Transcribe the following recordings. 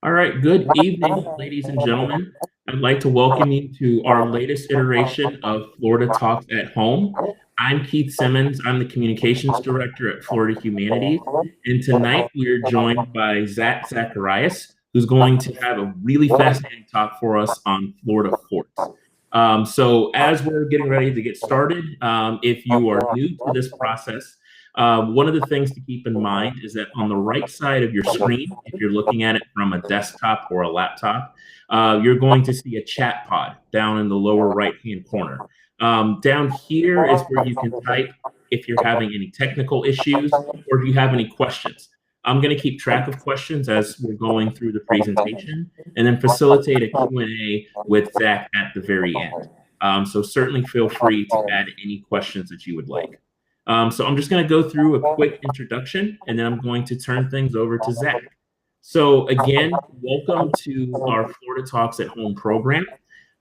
All right, good evening, ladies and gentlemen. I'd like to welcome you to our latest iteration of Florida Talks at Home. I'm Keith Simmons. I'm the Communications Director at Florida Humanities. And tonight we are joined by Zach Zacharias, who's going to have a really fascinating talk for us on Florida forts. So as we're getting ready to get started, if you are new to this process, one of the things to keep in mind is that on the right side of your screen, if you're looking at it from a desktop or a laptop, you're going to see a chat pod down in the lower right-hand corner. Down here is where you can type if you're having any technical issues or if you have any questions. I'm going to keep track of questions as we're going through the presentation and then facilitate a Q&A with Zach at the very end. So certainly feel free to add any questions that you would like. So I'm just going to go through a quick introduction, and then I'm going to turn things over to Zach. So again, welcome to our Florida Talks at Home program.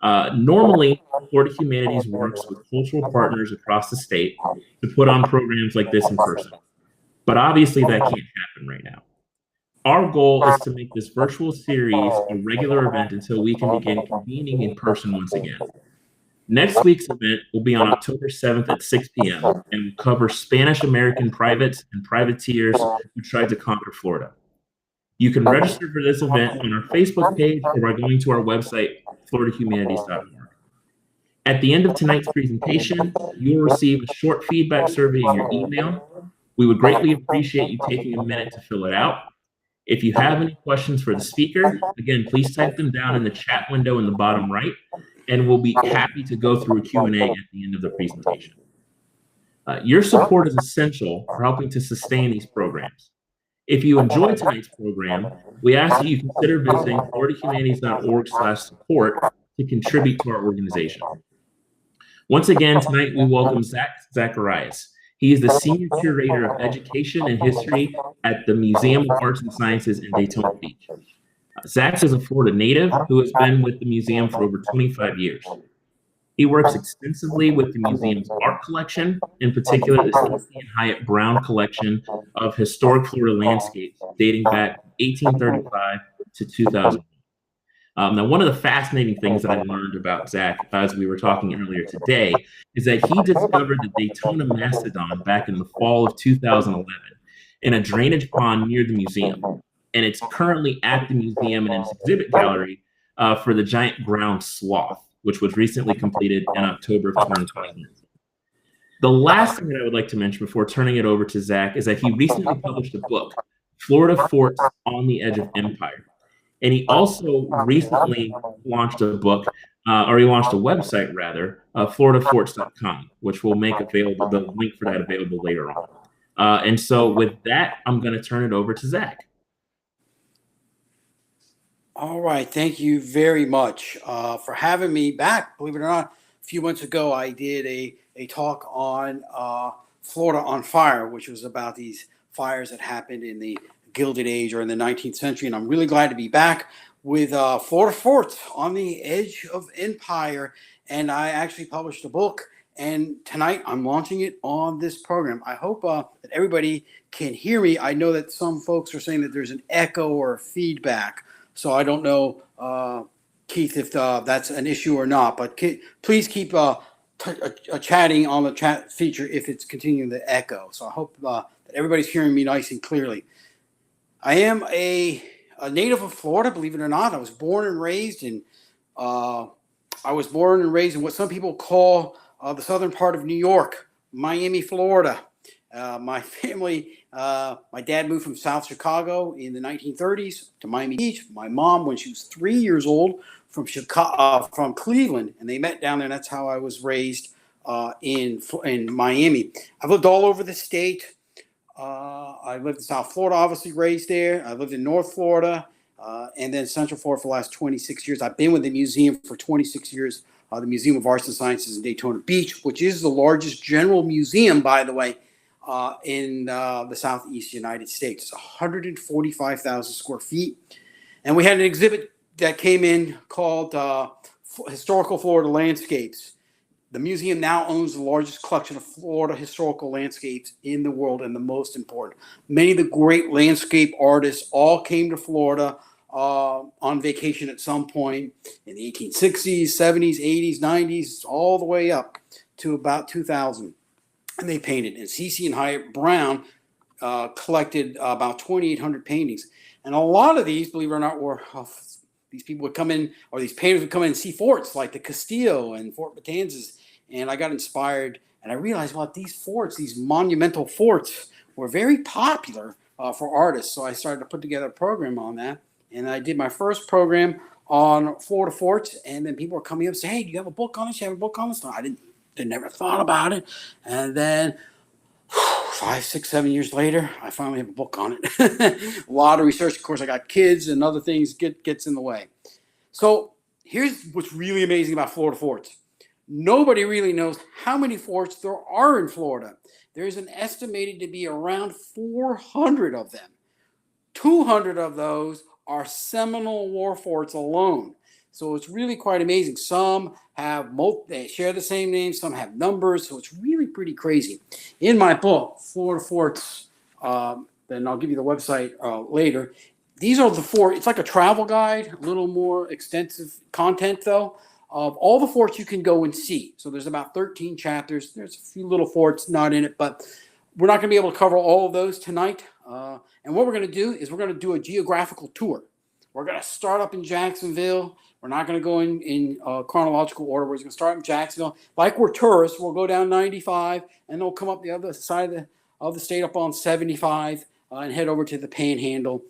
Normally, Florida Humanities works with cultural partners across the state to put on programs like this in person. But obviously, that can't happen right now. Our goal is to make this virtual series a regular event until we can begin convening in person once again. Next week's event will be on October 7th at 6 p.m. and will cover Spanish-American privates and privateers who tried to conquer Florida. You can register for this event on our Facebook page or by going to our website, floridahumanities.org. At the end of tonight's presentation, you will receive a short feedback survey in your email. We would greatly appreciate you taking a minute to fill it out. If you have any questions for the speaker, again, please type them down in the chat window in the bottom right, and we'll be happy to go through a Q&A at the end of the presentation. Your support is essential for helping to sustain these programs. If you enjoy tonight's program, we ask that you consider visiting floridahumanities.org/support to contribute to our organization. Once again, tonight we welcome Zach Zacharias. He is the Senior Curator of Education and History at the Museum of Arts and Sciences in Daytona Beach. Zach is a Florida native who has been with the museum for over 25 years. He works extensively with the museum's art collection, in particular the C.C. and Hyatt Brown collection of historic Florida landscapes dating back 1835 to 2000. Now, one of the fascinating things that I learned about Zach as we were talking earlier today is that he discovered the Daytona Mastodon back in the fall of 2011 in a drainage pond near the museum. And it's currently at the museum in its exhibit gallery for the giant ground sloth, which was recently completed in October of 2021. The last thing that I would like to mention before turning it over to Zach is that he recently published a book, Florida Forts on the Edge of Empire. And he also recently launched a book, or he launched a website rather, floridaforts.com, which will make available the link for that available later on. And so with that, I'm going to turn it over to Zach. All right. Thank you very much for having me back. Believe it or not, a few months ago, I did a talk on Florida on Fire, which was about these fires that happened in the Gilded Age or in the 19th century. And I'm really glad to be back with Florida Forts on the Edge of Empire. And I actually published a book. And tonight I'm launching it on this program. I hope that everybody can hear me. I know that some folks are saying that there's an echo or feedback. So I don't know, Keith, if that's an issue or not. But please keep chatting on the chat feature if it's continuing to echo. So I hope that everybody's hearing me nice and clearly. I am a native of Florida, believe it or not. I was born and raised in what some people call the southern part of New York, Miami, Florida. My family, my dad moved from South Chicago in the 1930s to Miami Beach. My mom, when she was 3 years old, from Cleveland, and they met down there. And that's how I was raised in Miami. I've lived all over the state. I lived in South Florida, obviously raised there. I lived in North Florida and then Central Florida for the last 26 years. I've been with the museum for 26 years, the Museum of Arts and Sciences in Daytona Beach, which is the largest general museum, by the way, in the Southeast United States. It's 145,000 square feet. And we had an exhibit that came in called Historical Florida Landscapes. The museum now owns the largest collection of Florida historical landscapes in the world and the most important. Many of the great landscape artists all came to Florida on vacation at some point in the 1860s, 70s, 80s, 90s, all the way up to about 2000. And they painted. And C.C. and Hyatt Brown collected about 2,800 paintings. And a lot of these, believe it or not, were these people would come in, or these painters would come in and see forts like the Castillo and Fort Matanzas. And I got inspired, and I realized, well, these forts, these monumental forts, were very popular for artists. So I started to put together a program on that. And I did my first program on Florida forts. And then people were coming up and saying, hey, do you have a book on this? You have a book on this? No, I never thought about it. And then 5, 6, 7 years later, I finally have a book on it. A lot of research. Of course, I got kids and other things gets in the way. So here's what's really amazing about Florida forts. Nobody really knows how many forts there are in Florida. There's an estimated to be around 400 of them. 200 of those are Seminole War forts alone. So it's really quite amazing. Some have they share the same name. Some have numbers. So it's really pretty crazy. In my book, Florida Forts, then I'll give you the website later. These are the four. It's like a travel guide, a little more extensive content though, of all the forts you can go and see. So there's about 13 chapters. There's a few little forts not in it, but we're not going to be able to cover all of those tonight. And what we're going to do is we're going to do a geographical tour. We're going to start up in Jacksonville. We're not going to go in chronological order. We're just going to start in Jacksonville. Like we're tourists, we'll go down 95, and they'll come up the other side of the state up on 75 and head over to the Panhandle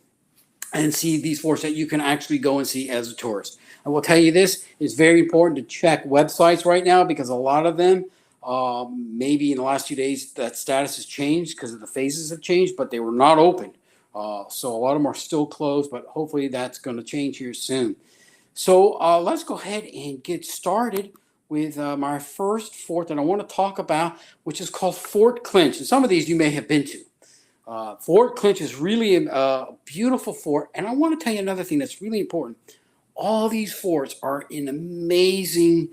and see these forts that you can actually go and see as a tourist. I will tell you this, it's very important to check websites right now because a lot of them, maybe in the last few days, that status has changed because the phases have changed, but they were not open. So a lot of them are still closed, but hopefully that's going to change here soon. So let's go ahead and get started with my first fort that I want to talk about, which is called Fort Clinch. And some of these you may have been to. Fort Clinch is really a beautiful fort. And I want to tell you another thing that's really important. All these forts are in amazing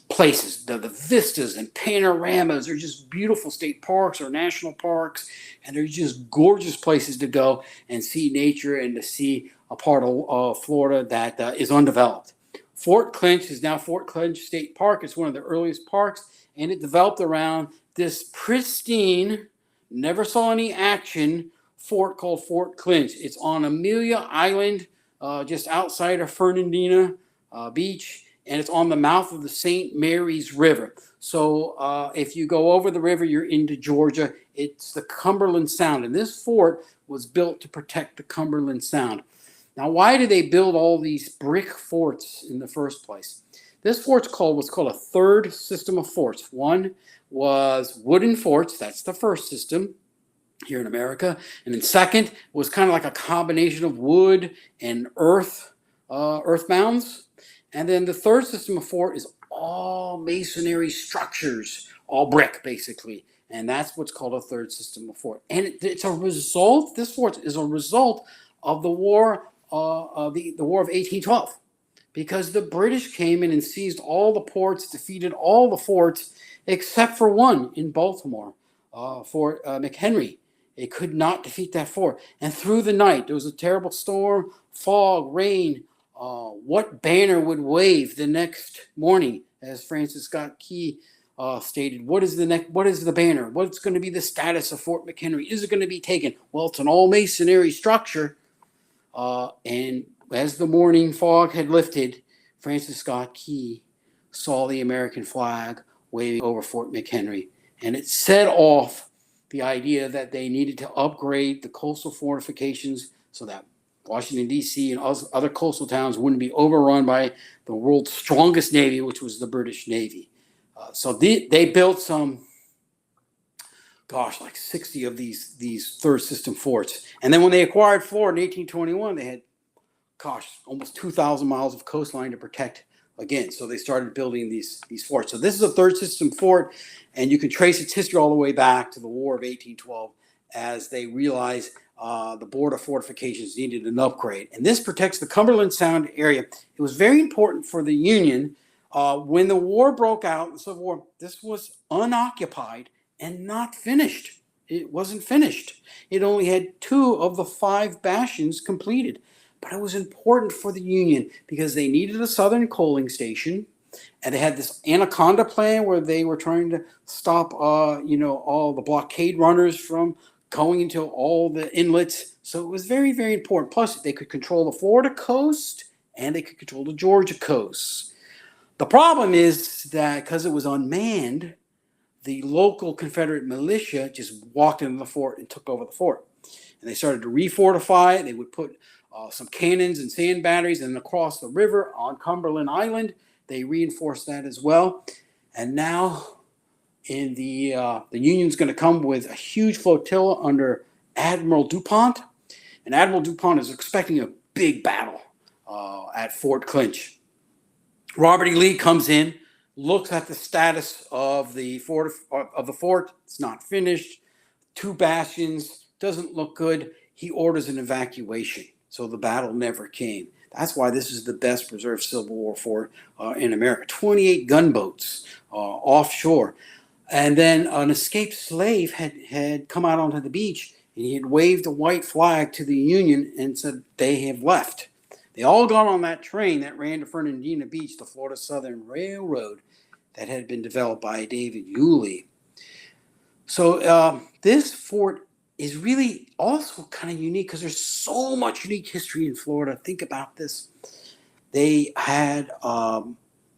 places. The vistas and panoramas are just beautiful state parks or national parks. And they're just gorgeous places to go and see nature and to see a part of Florida that is undeveloped. Fort Clinch is now Fort Clinch State Park. It's one of the earliest parks. And it developed around this pristine, never saw any action fort called Fort Clinch. It's on Amelia Island, just outside of Fernandina Beach, and it's on the mouth of the St. Mary's River. So if you go over the river, you're into Georgia. It's the Cumberland Sound, and this fort was built to protect the Cumberland Sound. Now, why did they build all these brick forts in the first place? This fort's was called a third system of forts. One was wooden forts. That's the first system here in America. And then second was kind of like a combination of wood and earth mounds. And then the third system of fort is all masonry structures, all brick, basically. And that's what's called a third system of fort. And it's a result, this fort is a result of the war, the War of 1812. Because the British came in and seized all the ports, defeated all the forts, except for one in Baltimore, Fort McHenry. They could not defeat that fort. And through the night, there was a terrible storm, fog, rain. What banner would wave the next morning, as Francis Scott Key stated? What is the banner? What's going to be the status of Fort McHenry? Is it going to be taken? Well, it's an all masonry structure. And as the morning fog had lifted, Francis Scott Key saw the American flag waving over Fort McHenry. And it set off the idea that they needed to upgrade the coastal fortifications so that Washington, D.C. and other coastal towns wouldn't be overrun by the world's strongest navy, which was the British Navy. So they built some, like 60 of these third system forts. And then when they acquired Florida in 1821, they had, almost 2,000 miles of coastline to protect again. So they started building these forts. So this is a third system fort, and you can trace its history all the way back to the War of 1812 as they realized the Board of Fortifications needed an upgrade. And this protects the Cumberland Sound area. It was very important for the Union. When the war broke out, the Civil War, this was unoccupied and not finished. It wasn't finished. It only had 2 of the 5 bastions completed. But it was important for the Union because they needed a southern coaling station, and they had this Anaconda plan where they were trying to stop, all the blockade runners from going into all the inlets. So it was very, very important. Plus, they could control the Florida coast and they could control the Georgia coast. The problem is that because it was unmanned, the local Confederate militia just walked into the fort and took over the fort. And they started to refortify it. They would put some cannons and sand batteries, and across the river on Cumberland Island, they reinforced that as well. And now the Union's going to come with a huge flotilla under Admiral DuPont. And Admiral DuPont is expecting a big battle at Fort Clinch. Robert E. Lee comes in, looks at the status of the fort. It's not finished. 2 bastions, doesn't look good. He orders an evacuation. So the battle never came. That's why this is the best preserved Civil War fort in America. 28 gunboats offshore. And then an escaped slave had come out onto the beach, and he had waved a white flag to the Union and said they have left. They all got on that train that ran to Fernandina Beach, the Florida Southern Railroad that had been developed by David Yulee. So this fort is really also kind of unique because there's so much unique history in Florida. Think about this. They had,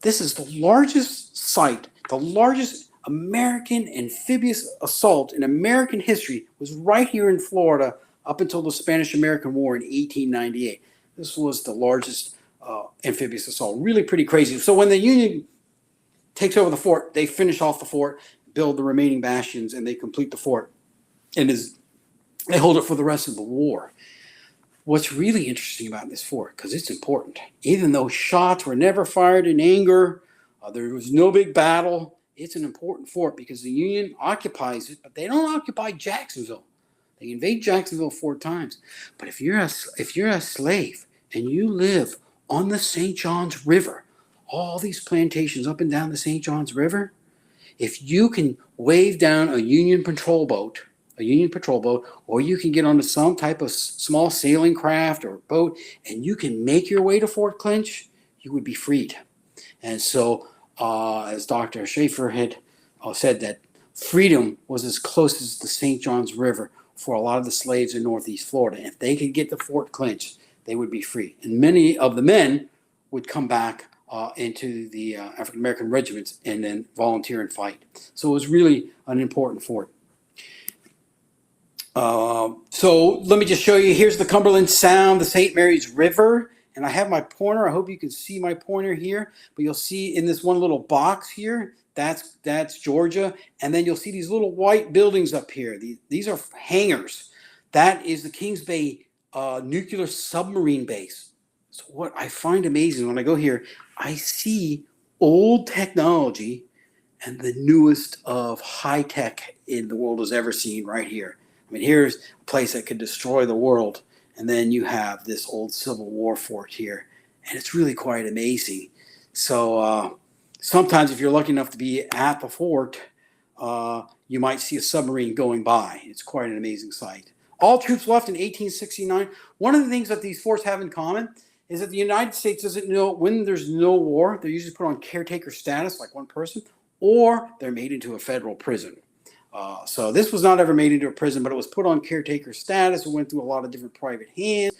this is the largest site, the largest American amphibious assault in American history was right here in Florida up until the Spanish-American War in 1898. This was the largest amphibious assault. Really pretty crazy. So when the Union takes over the fort, they finish off the fort, build the remaining bastions, and they complete the fort. And they hold it for the rest of the war. What's really interesting about this fort, because it's important, even though shots were never fired in anger, there was no big battle, it's an important fort because the Union occupies it, but they don't occupy Jacksonville. They invade Jacksonville 4 times. But if you're a slave and you live on the St. Johns River, all these plantations up and down the St. Johns River, if you can wave down a Union patrol boat, or you can get onto some type of small sailing craft or boat, and you can make your way to Fort Clinch, you would be freed. And so, as Dr. Schaefer had said, that freedom was as close as the St. Johns River for a lot of the slaves in Northeast Florida. If they could get to Fort Clinch, they would be free. And many of the men would come back into the African-American regiments and then volunteer and fight. So it was really an important fort. So let me just show you. Here's the Cumberland Sound, the St. Mary's River, and I have my pointer. I hope you can see my pointer here, but you'll see in this one little box here, that's Georgia, and then you'll see these little white buildings up here. These are hangars. That is the Kings Bay nuclear submarine base. So what I find amazing when I go here, I see old technology and the newest of high tech in the world has ever seen right here. I mean, here's a place that could destroy the world, and then you have this old Civil War fort here, and it's really quite amazing. So sometimes if you're lucky enough to be at the fort, you might see a submarine going by. It's quite an amazing sight. All troops left in 1869. One of the things that these forts have in common is that the United States doesn't know when there's no war. They're usually put on caretaker status, like one person, or they're made into a federal prison. So this was not ever made into a prison, but it was put on caretaker status. It went through a lot of different private hands.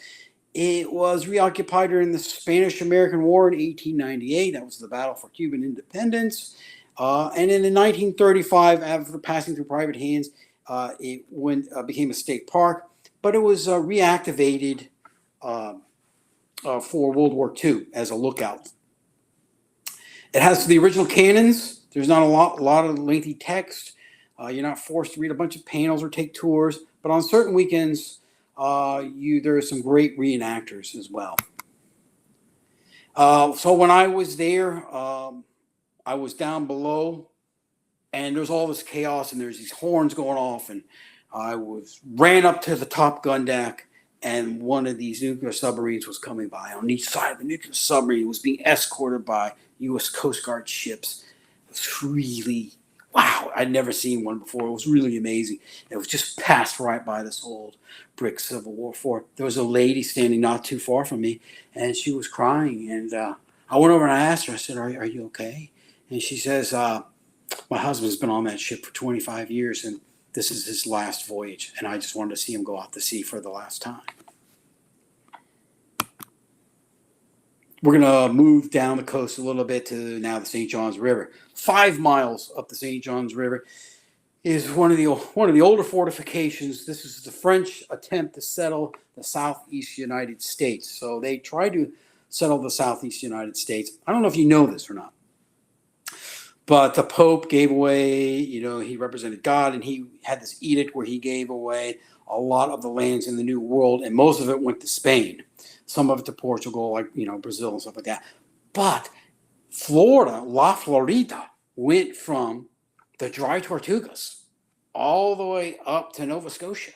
It was reoccupied during the Spanish-American War in 1898. That was the battle for Cuban independence. And in 1935, after passing through private hands, it became a state park. But it was reactivated for World War II as a lookout. It has the original cannons. There's not a lot of lengthy text. You're not forced to read a bunch of panels or take tours, but on certain weekends, there are some great reenactors as well. So when I was there, I was down below, and there's all this chaos, and there's these horns going off, and I ran up to the top gun deck, and one of these nuclear submarines was coming by. On each side of the nuclear submarine was being escorted by U.S. Coast Guard ships. It was really Wow, I'd never seen one before. It was really amazing. It was just passed right by this old brick Civil War fort. There was a lady standing not too far from me, and she was crying. And I went over and I asked her, I said, are you okay? And she says, my husband's been on that ship for 25 years, and this is his last voyage, and I just wanted to see him go out to sea for the last time. We're going to move down the coast a little bit to now the St. Johns River. 5 miles up the St. Johns River is one of the older fortifications. This is the French attempt to settle the southeast United States. So they tried to settle the southeast United States. I don't know if you know this or not, but the Pope gave away, he represented God, and he had this edict where he gave away a lot of the lands in the New World, and most of it went to Spain. Some of it to Portugal, like, Brazil and stuff like that. But Florida, La Florida, went from the Dry Tortugas all the way up to Nova Scotia.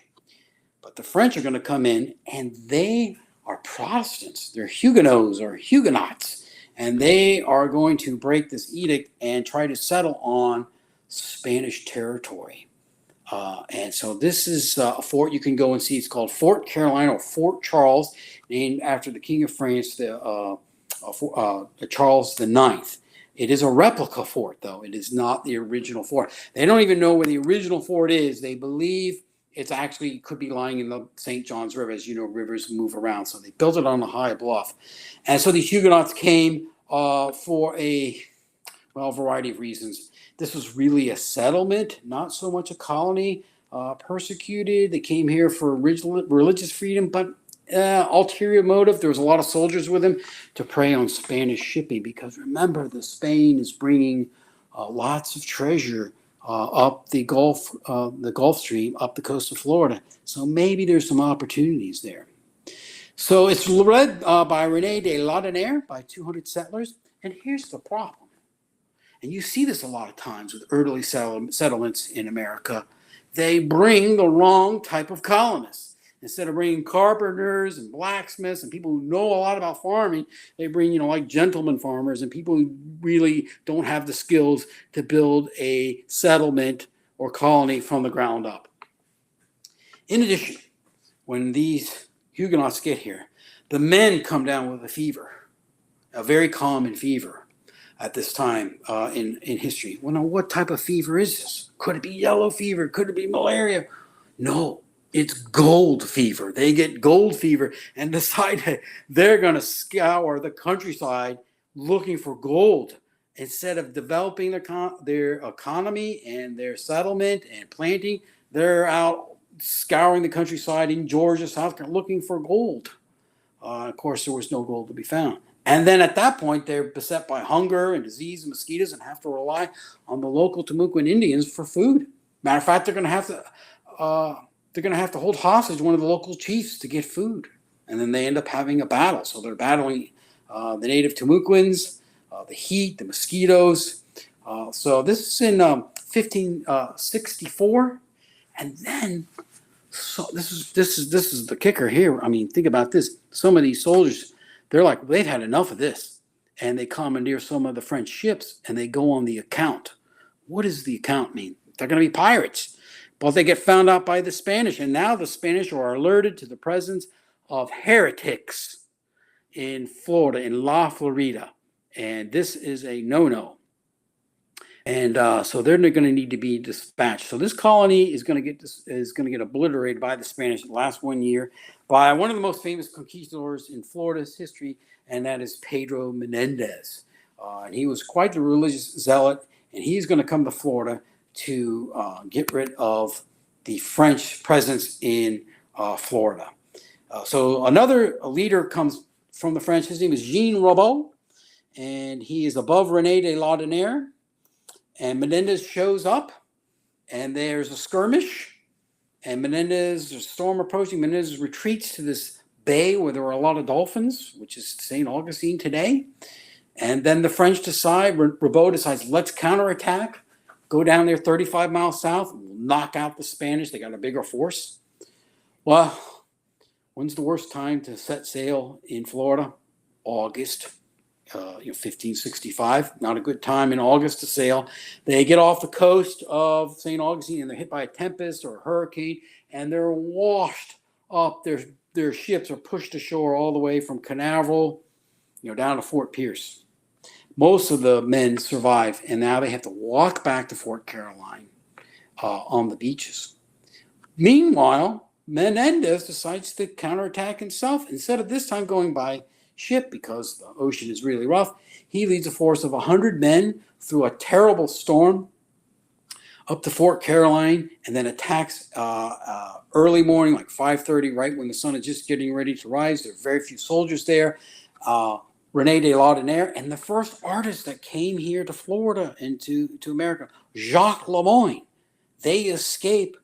But the French are going to come in, and they are Protestants. They're Huguenots or Huguenots. And they are going to break this edict and try to settle on Spanish territory. And so this is a fort you can go and see. It's called Fort Carolina or Fort Charles, named after the King of France, Charles IX. It is a replica fort, though. It is not the original fort. They don't even know where the original fort is. They believe it's actually could be lying in the St. Johns River. As you know, rivers move around. So they built it on a high bluff. And so these Huguenots came for a variety of reasons. This was really a settlement, not so much a colony. Persecuted. They came here for religious freedom, but ulterior motive. There was a lot of soldiers with him to prey on Spanish shipping, because remember, the Spain is bringing lots of treasure up the Gulf Stream, up the coast of Florida. So maybe there's some opportunities there. So it's led by René de Laudonnière, by 200 settlers. And here's the problem. And you see this a lot of times with early settlements in America. They bring the wrong type of colonists. Instead of bringing carpenters and blacksmiths and people who know a lot about farming, they bring, like gentleman farmers and people who really don't have the skills to build a settlement or colony from the ground up. In addition, when these Huguenots get here, the men come down with a fever, a very common fever at this time in history. Well, now, what type of fever is this? Could it be yellow fever? Could it be malaria? No, it's gold fever. They get gold fever and decide that they're going to scour the countryside looking for gold. Instead of developing their economy and their settlement and planting, they're out scouring the countryside in Georgia, South Carolina, looking for gold. Of course, there was no gold to be found. And then at that point, they're beset by hunger and disease and mosquitoes and have to rely on the local Timucuan Indians for food. Matter of fact, they're going to have to hold hostage one of the local chiefs to get food. And then they end up having a battle. So they're battling the native Timucuans, the heat, the mosquitoes. So this is in 1564. And then, so this is the kicker here. I mean, think about this. Some of these soldiers, they're like, they've had enough of this. And they commandeer some of the French ships and they go on the account. What does the account mean? They're going to be pirates. But they get found out by the Spanish. And now the Spanish are alerted to the presence of heretics in Florida, in La Florida. And this is a no-no. And so they're going to need to be dispatched. So this colony is going to get obliterated by the Spanish the last 1 year by one of the most famous conquistadors in Florida's history, and that is Pedro Menendez. And he was quite the religious zealot, and he's going to come to Florida to get rid of the French presence in Florida. So another leader comes from the French. His name is Jean Robot, and he is above René de Laudonnière. And Menendez shows up, and there's a skirmish, and there's a storm approaching. Menendez retreats to this bay where there are a lot of dolphins, which is St. Augustine today. And then the French decide, Robot decides, let's counterattack, go down there 35 miles south, knock out the Spanish. They got a bigger force. Well, when's the worst time to set sail in Florida? August. 1565, not a good time in August to sail. They get off the coast of St. Augustine and they're hit by a tempest or a hurricane, and they're washed up. Their ships are pushed ashore all the way from Canaveral, down to Fort Pierce. Most of the men survive, and now they have to walk back to Fort Caroline on the beaches. Meanwhile, Menendez decides to counterattack himself. Instead of this time going by ship because the ocean is really rough, he leads a force of 100 men through a terrible storm up to Fort Caroline and then attacks early morning, like 5:30, right when the sun is just getting ready to rise. There are very few soldiers there. Rene de Laudonnière and the first artist that came here to Florida and to America, Jacques Lemoyne. They escape,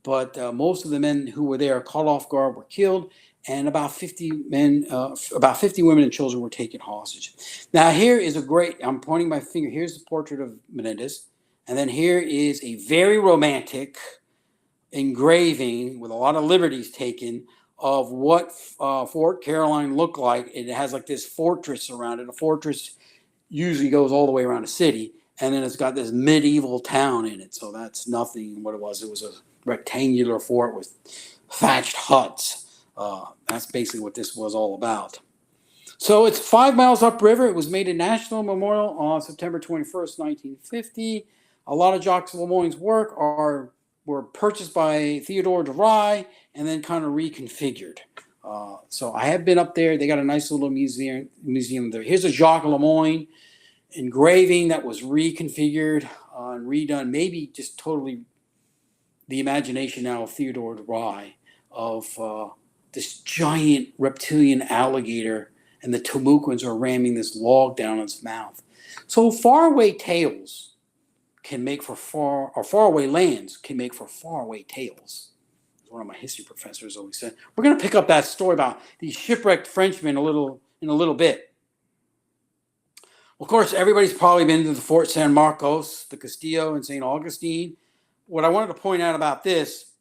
but most of the men who were there caught off guard were killed, and about 50 women and children were taken hostage. Now here is I'm pointing my finger, here's the portrait of Menendez, and then here is a very romantic engraving with a lot of liberties taken of what Fort Caroline looked like. It has like this fortress around it. A fortress usually goes all the way around a city, and then it's got this medieval town in it. So that's nothing what it was. It was a rectangular fort with thatched huts. That's basically what this was all about. So it's 5 miles upriver. It was made a national memorial on September 21st, 1950. A lot of Jacques Lemoyne's work were purchased by Theodore de Rye and then kind of reconfigured. So I have been up there. They got a nice little museum there. Here's a Jacques Lemoyne engraving that was reconfigured and redone, maybe just totally the imagination now of Theodore de Rye of this giant reptilian alligator, and the Timucuans are ramming this log down its mouth. So faraway tales can make for faraway lands can make for faraway tales. As one of my history professors always said. We're going to pick up that story about these shipwrecked Frenchmen in a little bit. Of course, everybody's probably been to the Fort San Marcos, the Castillo, and St. Augustine. What I wanted to point out about this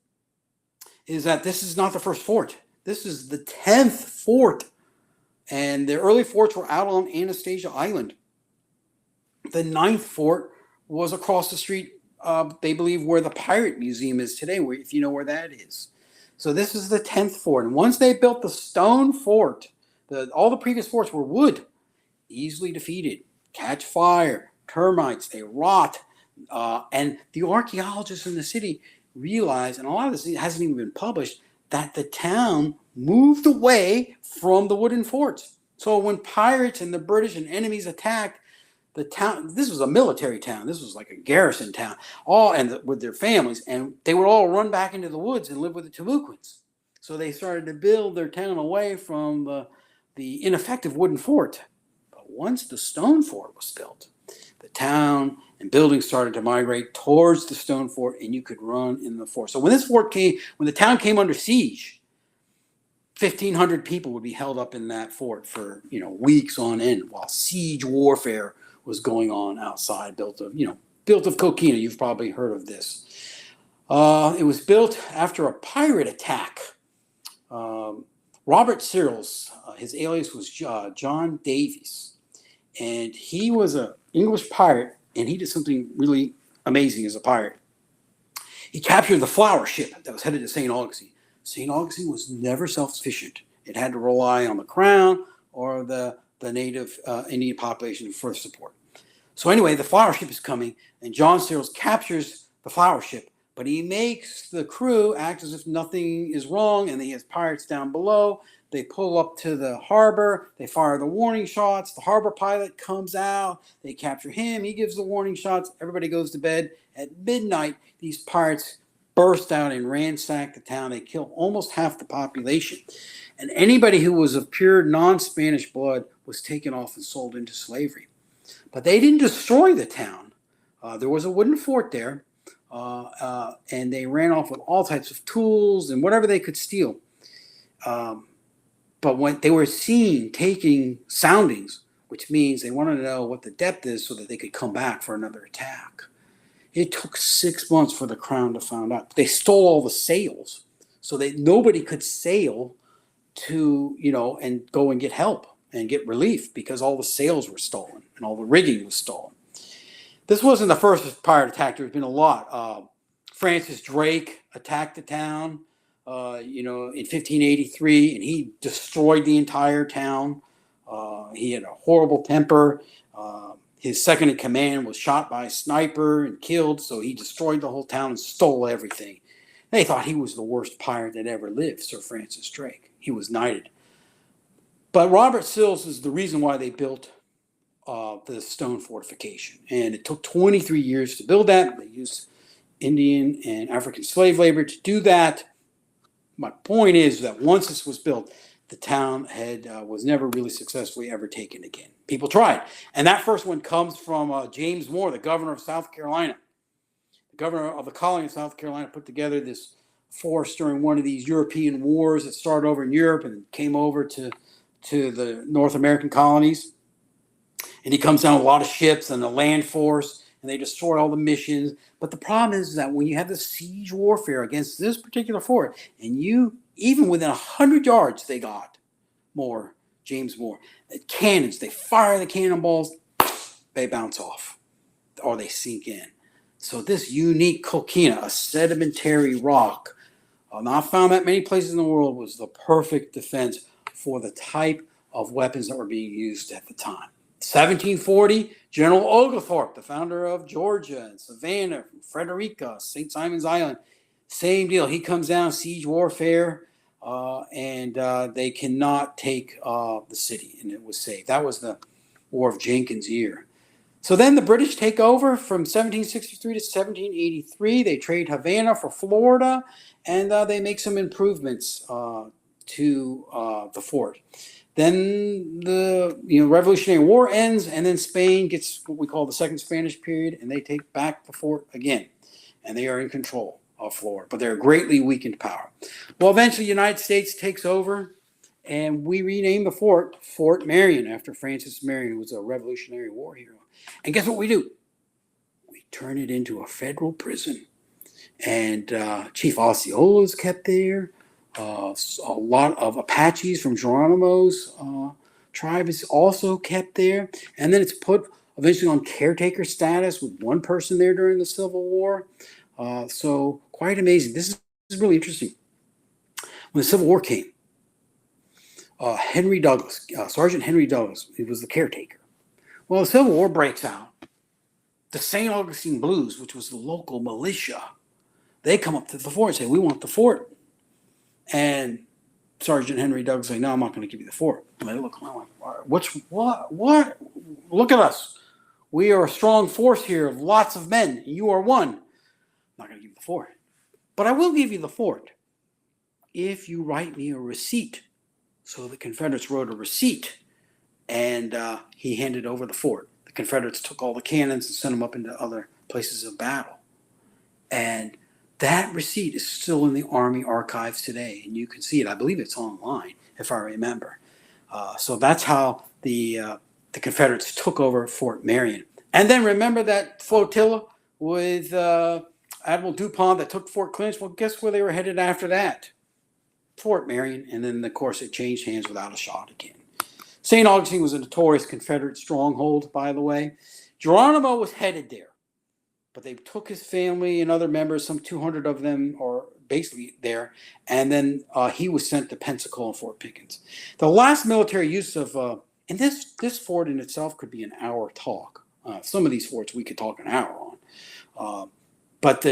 is that this is not the first fort. This is the 10th fort. And the early forts were out on Anastasia Island. The 9th fort was across the street, they believe, where the Pirate Museum is today, if you know where that is. So this is the 10th fort. And once they built the stone fort, all the previous forts were wood, easily defeated, catch fire, termites, they rot. And the archaeologists in the city realized, and a lot of this hasn't even been published, that the town moved away from the wooden forts. So when pirates and the British and enemies attacked the town, this was a military town. This was like a garrison town, with their families, and they would all run back into the woods and live with the Timucuans. So they started to build their town away from the ineffective wooden fort. But once the stone fort was built, the town and buildings started to migrate towards the stone fort, and you could run in the fort. So when the town came under siege, 1,500 people would be held up in that fort for weeks on end while siege warfare was going on outside, built of coquina. You've probably heard of this. It was built after a pirate attack. Robert Searles, his alias was John Davies, and he was an English pirate, and he did something really amazing as a pirate. He captured the flower ship that was headed to St. Augustine. St. Augustine was never self-sufficient. It had to rely on the crown or the native Indian population for support. So anyway, the flower ship is coming, and John Searles captures the flower ship, but he makes the crew act as if nothing is wrong, and he has pirates down below. They pull up to the harbor. They fire the warning shots. The harbor pilot comes out. They capture him. He gives the warning shots. Everybody goes to bed. At midnight, these pirates burst out and ransack the town. They kill almost half the population. And anybody who was of pure non-Spanish blood was taken off and sold into slavery. But they didn't destroy the town. There was a wooden fort there, and they ran off with all types of tools and whatever they could steal. But when they were seen taking soundings, which means they wanted to know what the depth is so that they could come back for another attack. It took 6 months for the crown to find out. They stole all the sails, so that nobody could sail to, and go and get help. and get relief because all the sails were stolen and all the rigging was stolen. This wasn't the first pirate attack. There's been a lot. Francis Drake attacked the town, in 1583, and he destroyed the entire town. He had a horrible temper. His second in command was shot by a sniper and killed, so he destroyed the whole town and stole everything. They thought he was the worst pirate that ever lived, Sir Francis Drake. He was knighted. But Robert Sills is the reason why they built the stone fortification. And it took 23 years to build that. They used Indian and African slave labor to do that. My point is that once this was built, the town was never really successfully ever taken again. People tried. And that first one comes from James Moore, the governor of South Carolina. The governor of the colony of South Carolina put together this force during one of these European wars that started over in Europe and came over to the North American colonies. And he comes down with a lot of ships and a land force, and they destroy all the missions. But the problem is that when you have the siege warfare against this particular fort, and even within 100 yards, they got James Moore. The cannons, they fire the cannonballs, they bounce off, or they sink in. So this unique coquina, a sedimentary rock, not found that many places in the world, was the perfect defense for the type of weapons that were being used at the time. 1740, General Oglethorpe, the founder of Georgia and Savannah, Frederica, St. Simon's Island, same deal. He comes down, siege warfare, and they cannot take the city, and it was saved. That was the War of Jenkins' year. So then the British take over from 1763 to 1783. They trade Havana for Florida, and they make some improvements to the fort. Then the Revolutionary War ends, and then Spain gets what we call the Second Spanish period, and they take back the fort again, and they are in control of Florida, but they're a greatly weakened power. Well, eventually the United States takes over, and we rename the fort Fort Marion after Francis Marion, who was a Revolutionary War hero. And guess what we do? We turn it into a federal prison, and Chief Osceola is kept there. A lot of Apaches from Geronimo's tribe is also kept there. And then it's put eventually on caretaker status with one person there during the Civil War. So quite amazing. This is really interesting. When the Civil War came, Henry Douglas, Sergeant Henry Douglas, he was the caretaker. Well, the Civil War breaks out. The St. Augustine Blues, which was the local militia, they come up to the fort and say, "We want the fort." And Sergeant Henry Douglas say, "No, I'm not going to give you the fort." And they look around like, what? Look at us. We are a strong force here of lots of men. You are one. I'm not going to give you the fort. But I will give you the fort if you write me a receipt. So the Confederates wrote a receipt, and he handed over the fort. The Confederates took all the cannons and sent them up into other places of battle. And that receipt is still in the Army archives today, and you can see it. I believe it's online, if I remember. So that's how the Confederates took over Fort Marion. And then remember that flotilla with Admiral DuPont that took Fort Clinch? Well, guess where they were headed after that? Fort Marion. And then, of course, it changed hands without a shot again. St. Augustine was a notorious Confederate stronghold, by the way. Geronimo was headed there. But they took his family and other members, some 200 of them are basically there, and then he was sent to Pensacola and Fort Pickens. The last military use of, and this fort in itself could be an hour talk. Some of these forts we could talk an hour on. But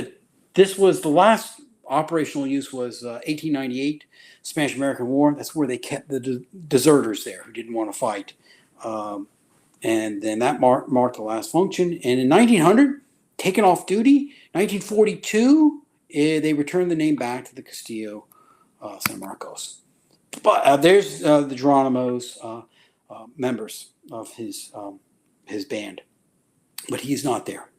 this was the last operational use was 1898, Spanish-American War. That's where they kept the deserters there who didn't want to fight. And then that marked the last function. And in 1900, taken off duty, 1942, they returned the name back to the Castillo San Marcos. But there's the Geronimo's members of his band, but he's not there.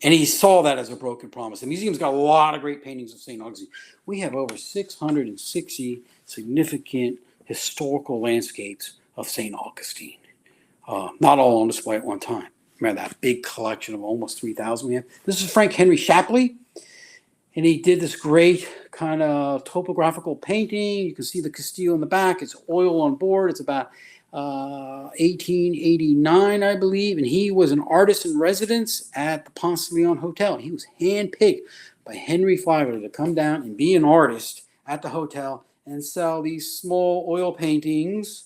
And he saw that as a broken promise. The museum's got a lot of great paintings of St. Augustine. We have over 660 significant historical landscapes of St. Augustine. Not all on display at one time. Remember that big collection of almost 3,000 we have? This is Frank Henry Shapley, and he did this great kind of topographical painting. You can see the Castillo in the back. It's oil on board. It's about 1889, I believe. And he was an artist in residence at the Ponce de Leon Hotel. He was handpicked by Henry Flagler to come down and be an artist at the hotel and sell these small oil paintings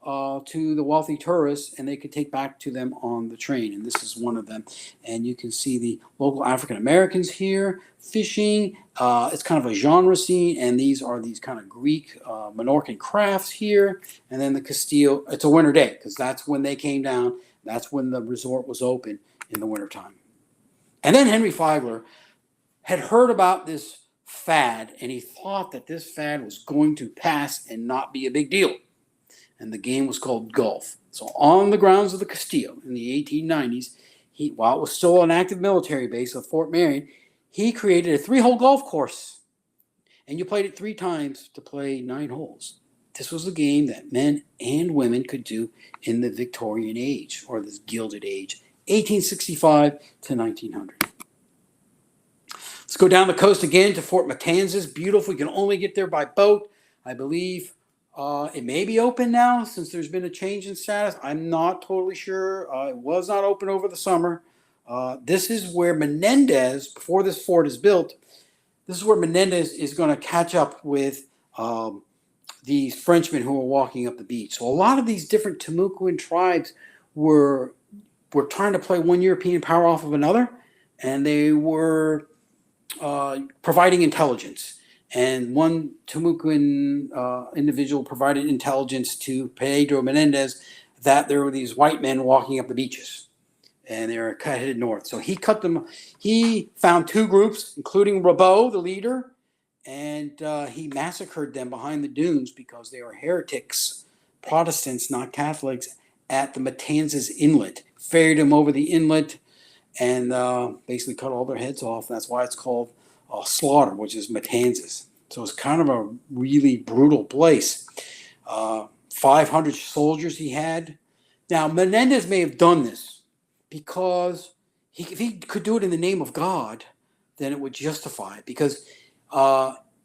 to the wealthy tourists, and they could take back to them on the train. And this is one of them. And you can see the local African Americans here fishing. It's kind of a genre scene, and these are these kind of Greek Menorcan crafts here. And then the Castillo, it's a winter day because that's when they came down. That's when the resort was open in the wintertime. And then Henry Flagler had heard about this fad, and he thought that this fad was going to pass and not be a big deal. And the game was called golf. So on the grounds of the Castillo in the 1890s, while it was still an active military base of Fort Marion, he created a 3-hole golf course. And you played it 3 times to play 9 holes. This was a game that men and women could do in the Victorian age, or this Gilded Age, 1865 to 1900. Let's go down the coast again to Fort Matanzas. Beautiful. You can only get there by boat, I believe. It may be open now since there's been a change in status. I'm not totally sure. It was not open over the summer. This is where Menendez, before this fort is built, this is where Menendez is going to catch up with these Frenchmen who are walking up the beach. So a lot of these different Timucuan tribes were trying to play one European power off of another, and they were providing intelligence. And one Timucuan individual provided intelligence to Pedro Menendez that there were these white men walking up the beaches, and they were headed north. So he cut them. He found 2 groups, including Rabot, the leader, and he massacred them behind the dunes because they were heretics, Protestants, not Catholics, at the Matanzas Inlet. Ferried them over the inlet and basically cut all their heads off. That's why it's called slaughter, which is Matanzas. So it's kind of a really brutal place. 500 soldiers he had. Now, Menendez may have done this because if he could do it in the name of God, then it would justify it, because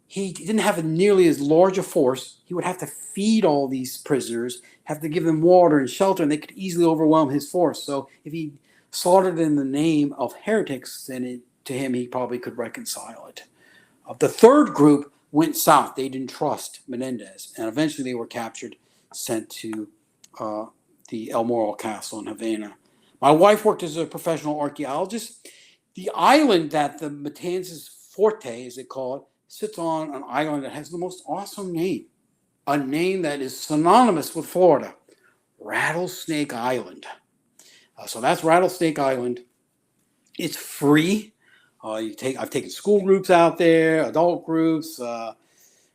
he didn't have nearly as large a force. He would have to feed all these prisoners, have to give them water and shelter, and they could easily overwhelm his force. So if he slaughtered in the name of heretics, then to him, he probably could reconcile it. The 3rd group went south. They didn't trust Menendez, and eventually they were captured, sent to the El Morro Castle in Havana. My wife worked as a professional archaeologist. The island that the Matanzas Forte, as they call it, sits on an island that has the most awesome name, a name that is synonymous with Florida, Rattlesnake Island. So that's Rattlesnake Island. It's free. I've taken school groups out there, adult groups. As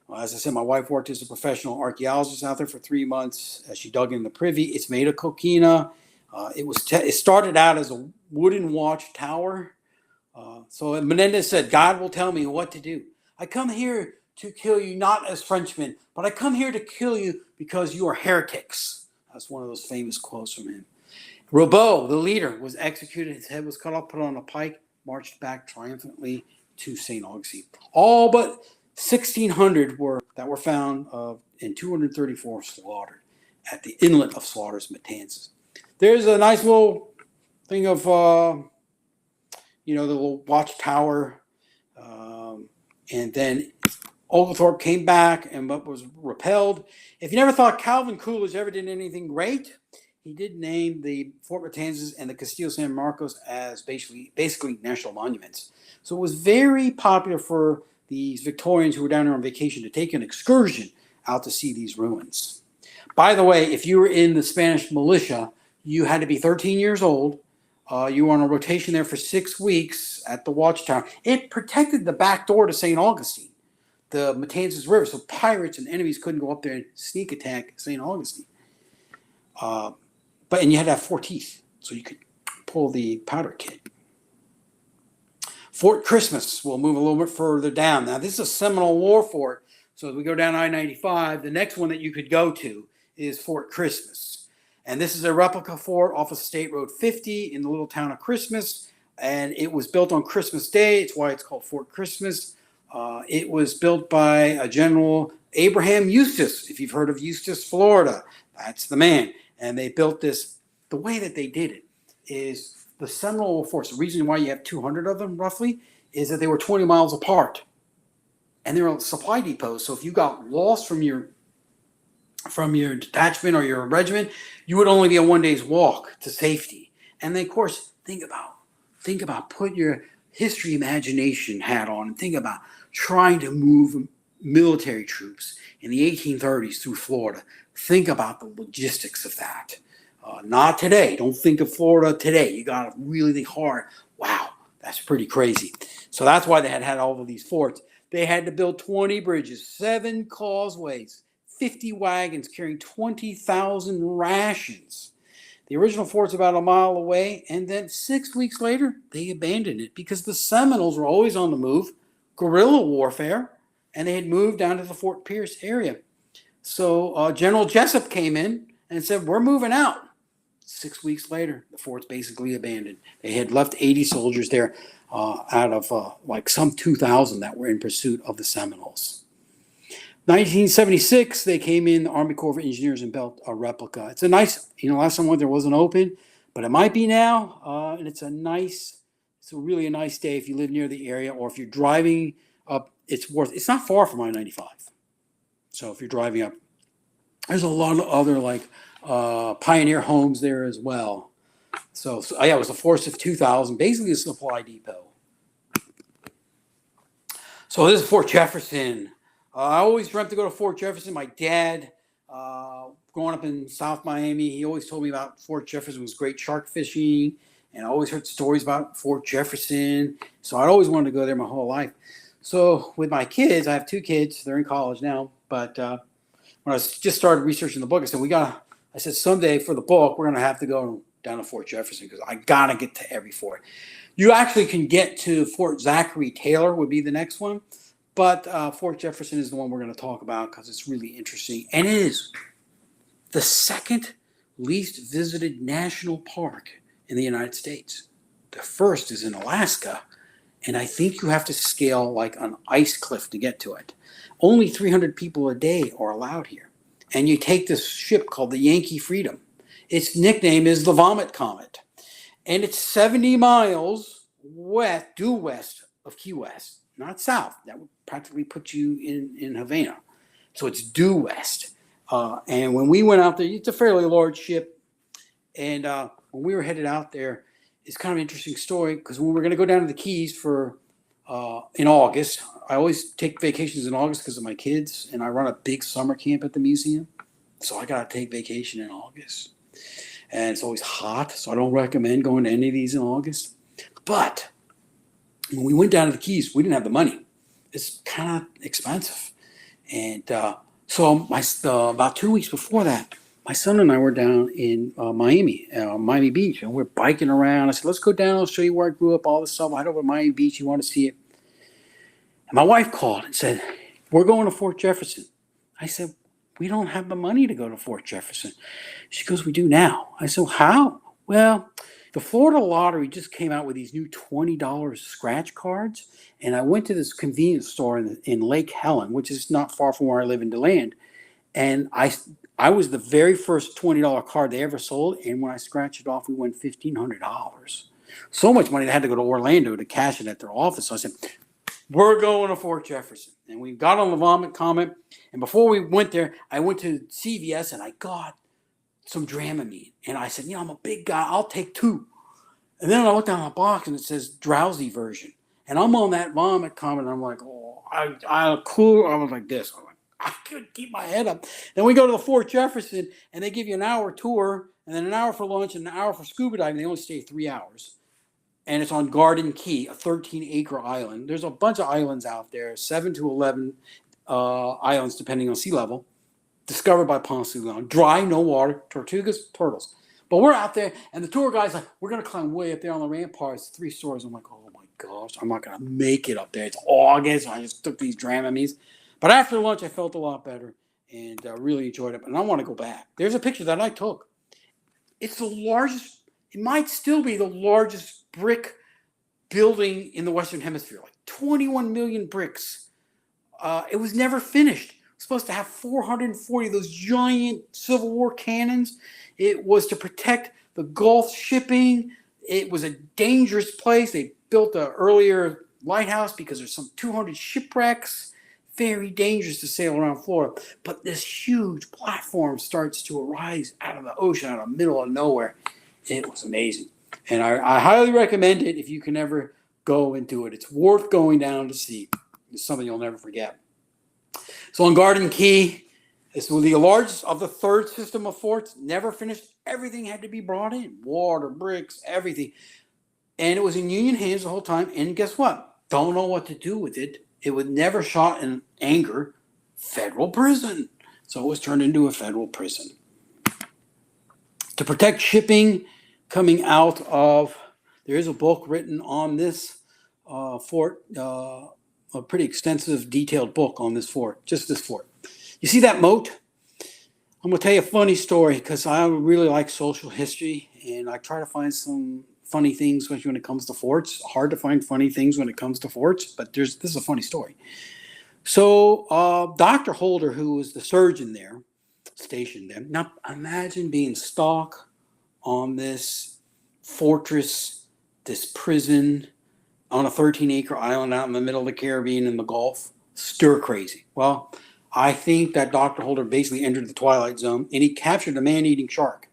I said, my wife worked as a professional archaeologist out there for 3 months. She dug in the privy. It's made of coquina. It started out as a wooden watch tower. So Menendez said, God will tell me what to do. I come here to kill you not as Frenchmen, but I come here to kill you because you are heretics. That's one of those famous quotes from him. Rabot, the leader, was executed. His head was cut off, put on a pike, marched back triumphantly to St. Augustine. All but 1,600 were found, and 234 slaughtered at the Inlet of Slaughters, Matanzas. There's a nice little thing of, the little watchtower. And then Oglethorpe came back and but was repelled. If you never thought Calvin Coolidge ever did anything great, he did name the Fort Matanzas and the Castillo de San Marcos as basically national monuments. So it was very popular for these Victorians who were down there on vacation to take an excursion out to see these ruins. By the way, if you were in the Spanish militia, you had to be 13 years old. You were on a rotation there for 6 weeks at the watchtower. It protected the back door to St. Augustine, the Matanzas River, so pirates and enemies couldn't go up there and sneak attack St. Augustine. And you had to have 4 teeth, so you could pull the powder keg. Fort Christmas, we'll move a little bit further down. Now, this is a Seminole War fort, so as we go down I-95, the next one that you could go to is Fort Christmas. And this is a replica fort off of State Road 50 in the little town of Christmas, and it was built on Christmas Day. It's why it's called Fort Christmas. It was built by a General Abraham Eustis. If you've heard of Eustis, Florida, that's the man. And they built this. The way that they did it is the Seminole Force. The reason why you have 200 of them, roughly, is that they were 20 miles apart. And they were supply depots. So if you got lost from your detachment or your regiment, you would only be a 1 day's walk to safety. And then, of course, think about put your history imagination hat on and think about trying to move military troops in the 1830s through Florida. Think about the logistics of that. Not today. Don't think of Florida today. You got to really think hard. Wow, that's pretty crazy. So that's why they had all of these forts. They had to build 20 bridges, 7 causeways, 50 wagons carrying 20,000 rations. The original fort's about a mile away, and then 6 weeks later, they abandoned it because the Seminoles were always on the move, guerrilla warfare, and they had moved down to the Fort Pierce area. So General Jessup came in and said, we're moving out. 6 weeks later, the fort's basically abandoned. They had left 80 soldiers there out of like some 2,000 that were in pursuit of the Seminoles. 1976, they came in, the Army Corps of Engineers, and built a replica. It's a nice, last time I went there wasn't open, but it might be now. And it's a really a nice day if you live near the area, or if you're driving up, it's not far from I-95. So if you're driving up, there's a lot of other like pioneer homes there as well. So yeah, it was a force of 2,000, basically a supply depot. So this is Fort Jefferson. I always dreamt to go to Fort Jefferson. My dad, growing up in South Miami, he always told me about Fort Jefferson. It was great shark fishing, and I always heard stories about Fort Jefferson. So I'd always wanted to go there my whole life. So with my kids, I have 2 kids. They're in college now. But when I just started researching the book, I said someday for the book, we're going to have to go down to Fort Jefferson because I got to get to every fort. You actually can get to Fort Zachary Taylor would be the next one. But Fort Jefferson is the one we're going to talk about because it's really interesting. And it is the second least visited national park in the United States. The first is in Alaska. And I think you have to scale like an ice cliff to get to it. Only 300 people a day are allowed here. And you take this ship called the Yankee Freedom. Its nickname is the Vomit Comet. And it's 70 miles due west of Key West. Not south. That would practically put you in Havana. So it's due west. And when we went out there, it's a fairly large ship. And when we were headed out there, it's kind of an interesting story because when we're going to go down to the Keys in August, I always take vacations in August because of my kids. And I run a big summer camp at the museum. So I got to take vacation in August. And it's always hot. So I don't recommend going to any of these in August. But when we went down to the Keys, we didn't have the money. It's kind of expensive. And so about 2 weeks before that, my son and I were down in Miami Beach, and we're biking around. I said, let's go down. I'll show you where I grew up, all this stuff. I head over to Miami Beach. You want to see it? And my wife called and said, we're going to Fort Jefferson. I said, we don't have the money to go to Fort Jefferson. She goes, we do now. I said, how? Well, the Florida Lottery just came out with these new $20 scratch cards. And I went to this convenience store in Lake Helen, which is not far from where I live in DeLand. And I was the very first $20 card they ever sold. And when I scratched it off, we won $1,500. So much money they had to go to Orlando to cash it at their office. So I said, we're going to Fort Jefferson. And we got on the Vomit Comet. And before we went there, I went to CVS and I got some Dramamine. And I said, I'm a big guy. I'll take 2. And then I looked down the box and it says drowsy version. And I'm on that Vomit Comet. And I'm like, I was like this. I'm like, I couldn't keep my head up. Then we go to the Fort Jefferson and they give you an hour tour and then an hour for lunch and an hour for scuba diving. They only stay 3 hours. And it's on Garden Key, a 13-acre island. There's a bunch of islands out there, 7 to 11 islands, depending on sea level, discovered by Ponce de Leon. Dry, no water, tortugas, turtles. But we're out there, and the tour guide's like, we're going to climb way up there on the ramparts, 3 stories. I'm like, oh, my gosh, I'm not going to make it up there. It's August. I just took these Dramamines. But after lunch, I felt a lot better and really enjoyed it. And I want to go back. There's a picture that I took. It's the largest, it might still be the largest brick building in the Western Hemisphere, like 21 million bricks. It was never finished. It was supposed to have 440 of those giant Civil War cannons. It was to protect the Gulf shipping. It was a dangerous place. They built an earlier lighthouse because there's some 200 shipwrecks. Very dangerous to sail around Florida. But this huge platform starts to arise out of the ocean, out of the middle of nowhere. It was amazing. And I highly recommend it if you can ever go and do it. It's worth going down to see. It's something you'll never forget. So on Garden Key, this was the largest of the third system of forts. Never finished. Everything had to be brought in. Water, bricks, everything. And it was in Union hands the whole time. And guess what? Don't know what to do with it. It was never shot in anger. Federal prison. So it was turned into a federal prison. To protect shipping coming out of, there is a book written on this fort, a pretty extensive, detailed book on this fort, just this fort. You see that moat? I'm going to tell you a funny story because I really like social history, and I try to find some funny things, especially when it comes to forts. Hard to find funny things when it comes to forts, but this is a funny story. So Dr. Holder, who was the surgeon there, stationed there. Now imagine being stuck on this fortress, this prison, on a 13-acre island out in the middle of the Caribbean in the Gulf. Stir crazy. Well, I think that Dr. Holder basically entered the Twilight Zone, and he captured a man-eating shark,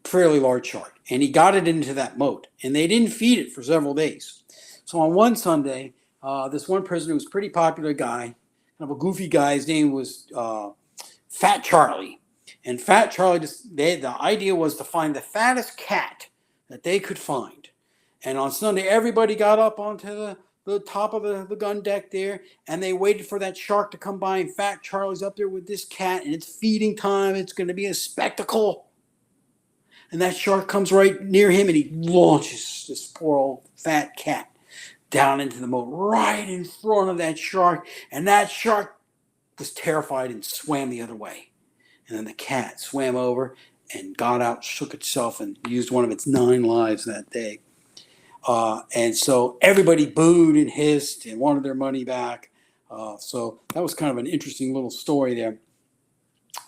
fairly large shark, and he got it into that moat, and they didn't feed it for several days. So on one Sunday, this one prisoner was a pretty popular guy, kind of a goofy guy. His name was Fat Charlie. And Fat Charlie, the idea was to find the fattest cat that they could find. And on Sunday, everybody got up onto the top of the gun deck there, and they waited for that shark to come by, and Fat Charlie's up there with this cat, and it's feeding time. It's going to be a spectacle. And that shark comes right near him, and he launches this poor old fat cat down into the moat right in front of that shark. And that shark was terrified and swam the other way. And then the cat swam over and got out, shook itself, and used one of its 9 lives that day. And so everybody booed and hissed and wanted their money back. So that was kind of an interesting little story there.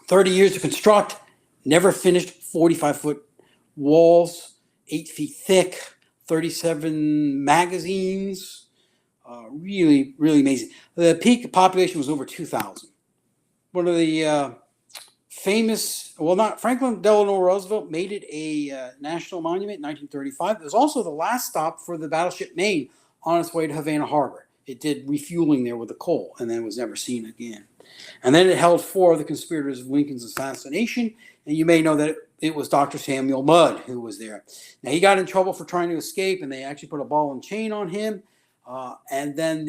30 years to construct, never finished, 45-foot walls, 8 feet thick, 37 magazines. Really, really amazing. The peak population was over 2,000. One of the famous, well, not Franklin Delano Roosevelt made it a national monument in 1935. It was also the last stop for the battleship Maine on its way to Havana Harbor. It did refueling there with the coal and then was never seen again. And then it held 4 of the conspirators of Lincoln's assassination. And you may know that it was Dr. Samuel Mudd who was there. Now, he got in trouble for trying to escape, and they actually put a ball and chain on him. And then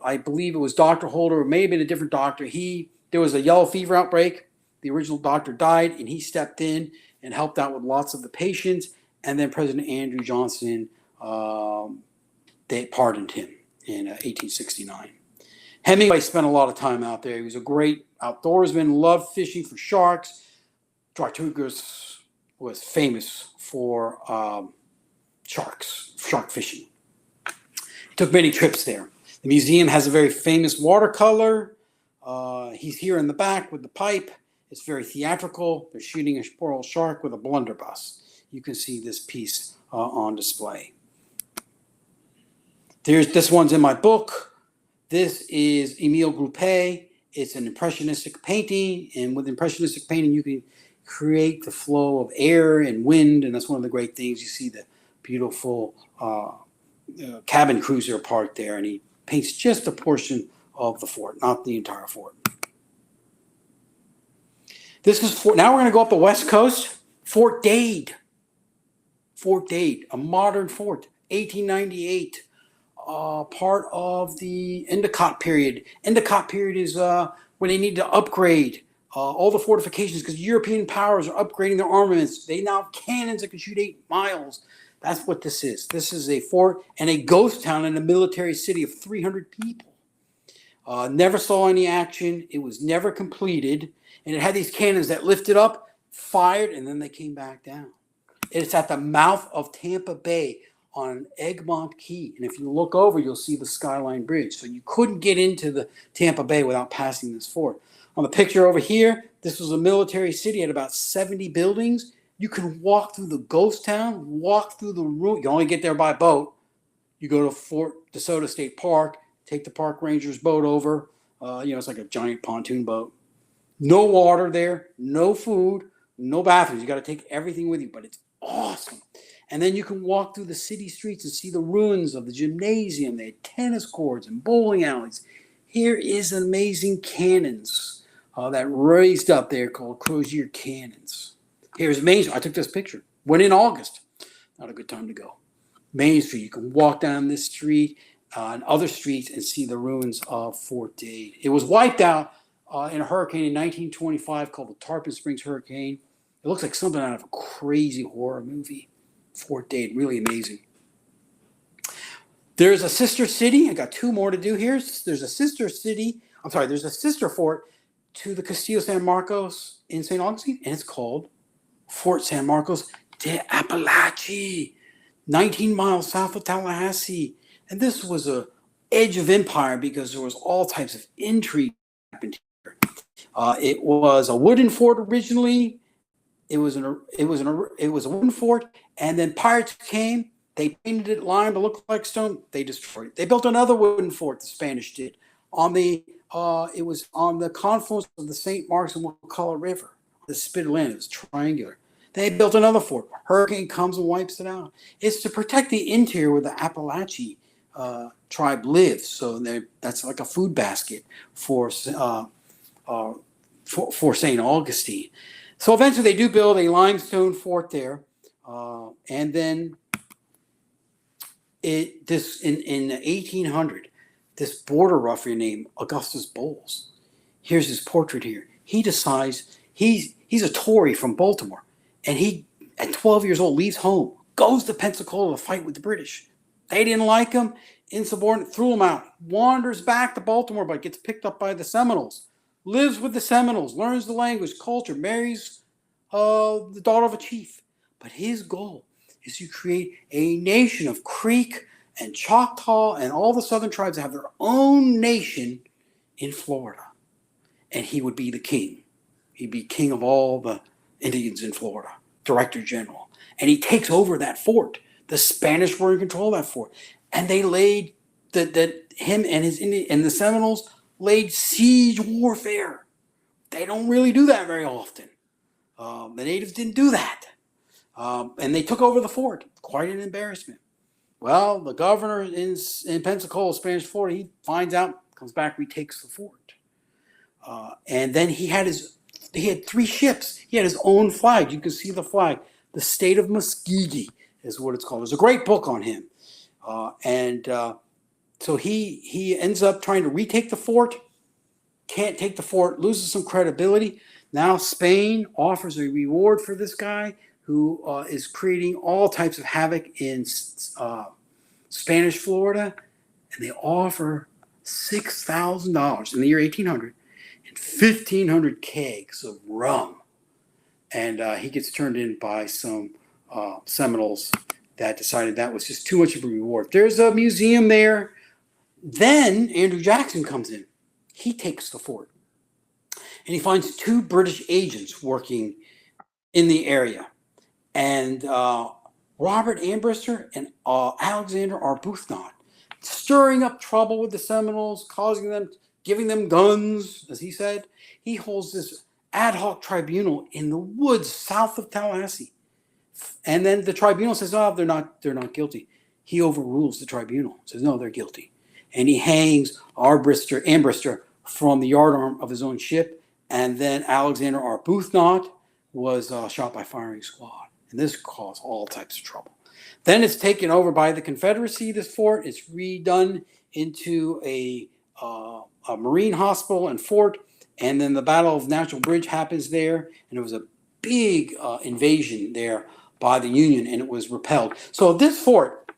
I believe it was Dr. Holder, or may have been a different doctor. There was a yellow fever outbreak. The original doctor died, and he stepped in and helped out with lots of the patients. And then President Andrew Johnson, they pardoned him in 1869. Hemingway spent a lot of time out there. He was a great outdoorsman, loved fishing for sharks. Tortugas was famous for shark fishing. He took many trips there. The museum has a very famous watercolor. He's here in the back with the pipe. It's very theatrical. They're shooting a poor old shark with a blunderbuss. You can see this piece on display. This one's in my book. This is Emile Groupé. It's an impressionistic painting, and with impressionistic painting, you can create the flow of air and wind, and that's one of the great things. You see the beautiful cabin cruiser parked there, and he paints just a portion of the fort, not the entire fort. This is now we're going to go up the west coast. Fort Dade. Fort Dade, a modern fort, 1898. Part of the Endicott period. Endicott period is when they need to upgrade all the fortifications because European powers are upgrading their armaments. They now have cannons that can shoot 8 miles. That's what this is. This is a fort and a ghost town in a military city of 300 people. Never saw any action. It was never completed. And it had these cannons that lifted up, fired, and then they came back down. It's at the mouth of Tampa Bay on Egmont Key. And if you look over, you'll see the Skyline Bridge. So you couldn't get into the Tampa Bay without passing this fort. On the picture over here, this was a military city, had about 70 buildings. You can walk through the ghost town, walk through the ruin. You only get there by boat. You go to Fort DeSoto State Park, take the park ranger's boat over. It's like a giant pontoon boat. No water there, no food, no bathrooms. You got to take everything with you, but it's awesome. And then you can walk through the city streets and see the ruins of the gymnasium. They had tennis courts and bowling alleys. Here is amazing cannons that raised up there called Crozier Cannons. Here's Main Street. I took this picture. Went in August. Not a good time to go. Main Street. You can walk down this street and other streets and see the ruins of Fort Dade. It was wiped out in a hurricane in 1925 called the Tarpon Springs Hurricane. It looks like something out of a crazy horror movie. Fort Dade, really amazing. There's a sister city. I got two more to do here. There's a sister fort to the Castillo de San Marcos in St. Augustine, and it's called Fort San Marcos de Apalache, 19 miles south of Tallahassee. And this was a edge of empire because there was all types of intrigue happened here. It was a wooden fort originally. It was a wooden fort, and then pirates came. They painted it lime to look like stone. They destroyed it. They built another wooden fort. The Spanish did it was on the confluence of the St. Marks and Wakulla River. The spit of land. It was triangular. They built another fort. Hurricane comes and wipes it out. It's to protect the interior where the Apalache tribe lives. So that's like a food basket for St. Augustine. So eventually they do build a limestone fort there, and then in 1800, this border ruffian named Augustus Bowles. Here's his portrait here. He decides he's a Tory from Baltimore, and he at 12 years old leaves home, goes to Pensacola to fight with the British. They didn't like him, insubordinate, threw him out. Wanders back to Baltimore, but gets picked up by the Seminoles. Lives with the Seminoles, learns the language, culture, marries the daughter of a chief. But his goal is to create a nation of Creek and Choctaw and all the southern tribes that have their own nation in Florida. And he would be the king. He'd be king of all the Indians in Florida, director general. And he takes over that fort. The Spanish were in control of that fort. And they laid, him and his Indian, and the Seminoles laid siege warfare. They don't really do that very often. The natives didn't do that. And they took over the fort. Quite an embarrassment. Well, the governor in Pensacola, Spanish Florida, he finds out, comes back, retakes the fort. And then he had 3 ships. He had his own flag. You can see the flag. The State of Muskogee is what it's called. There's a great book on him. So he ends up trying to retake the fort. Can't take the fort, loses some credibility. Now Spain offers a reward for this guy who is creating all types of havoc in Spanish Florida. And they offer $6,000 in the year 1800 and 1,500 kegs of rum. And he gets turned in by some Seminoles that decided that was just too much of a reward. There's a museum there. Then Andrew Jackson comes in. He takes the fort. And he finds 2 British agents working in the area. And Robert Ambrister and Alexander Arbuthnot, stirring up trouble with the Seminoles, giving them guns, as he said. He holds this ad hoc tribunal in the woods south of Tallahassee. And then the tribunal says, oh, they're not guilty. He overrules the tribunal, says, no, they're guilty. And he hangs Ambrister from the yardarm of his own ship. And then Alexander Arbuthnot was shot by firing squad. And this caused all types of trouble. Then it's taken over by the Confederacy, this fort. It's redone into a Marine hospital and fort. And then the Battle of Natural Bridge happens there. And it was a big invasion there by the Union, and it was repelled. So this fort,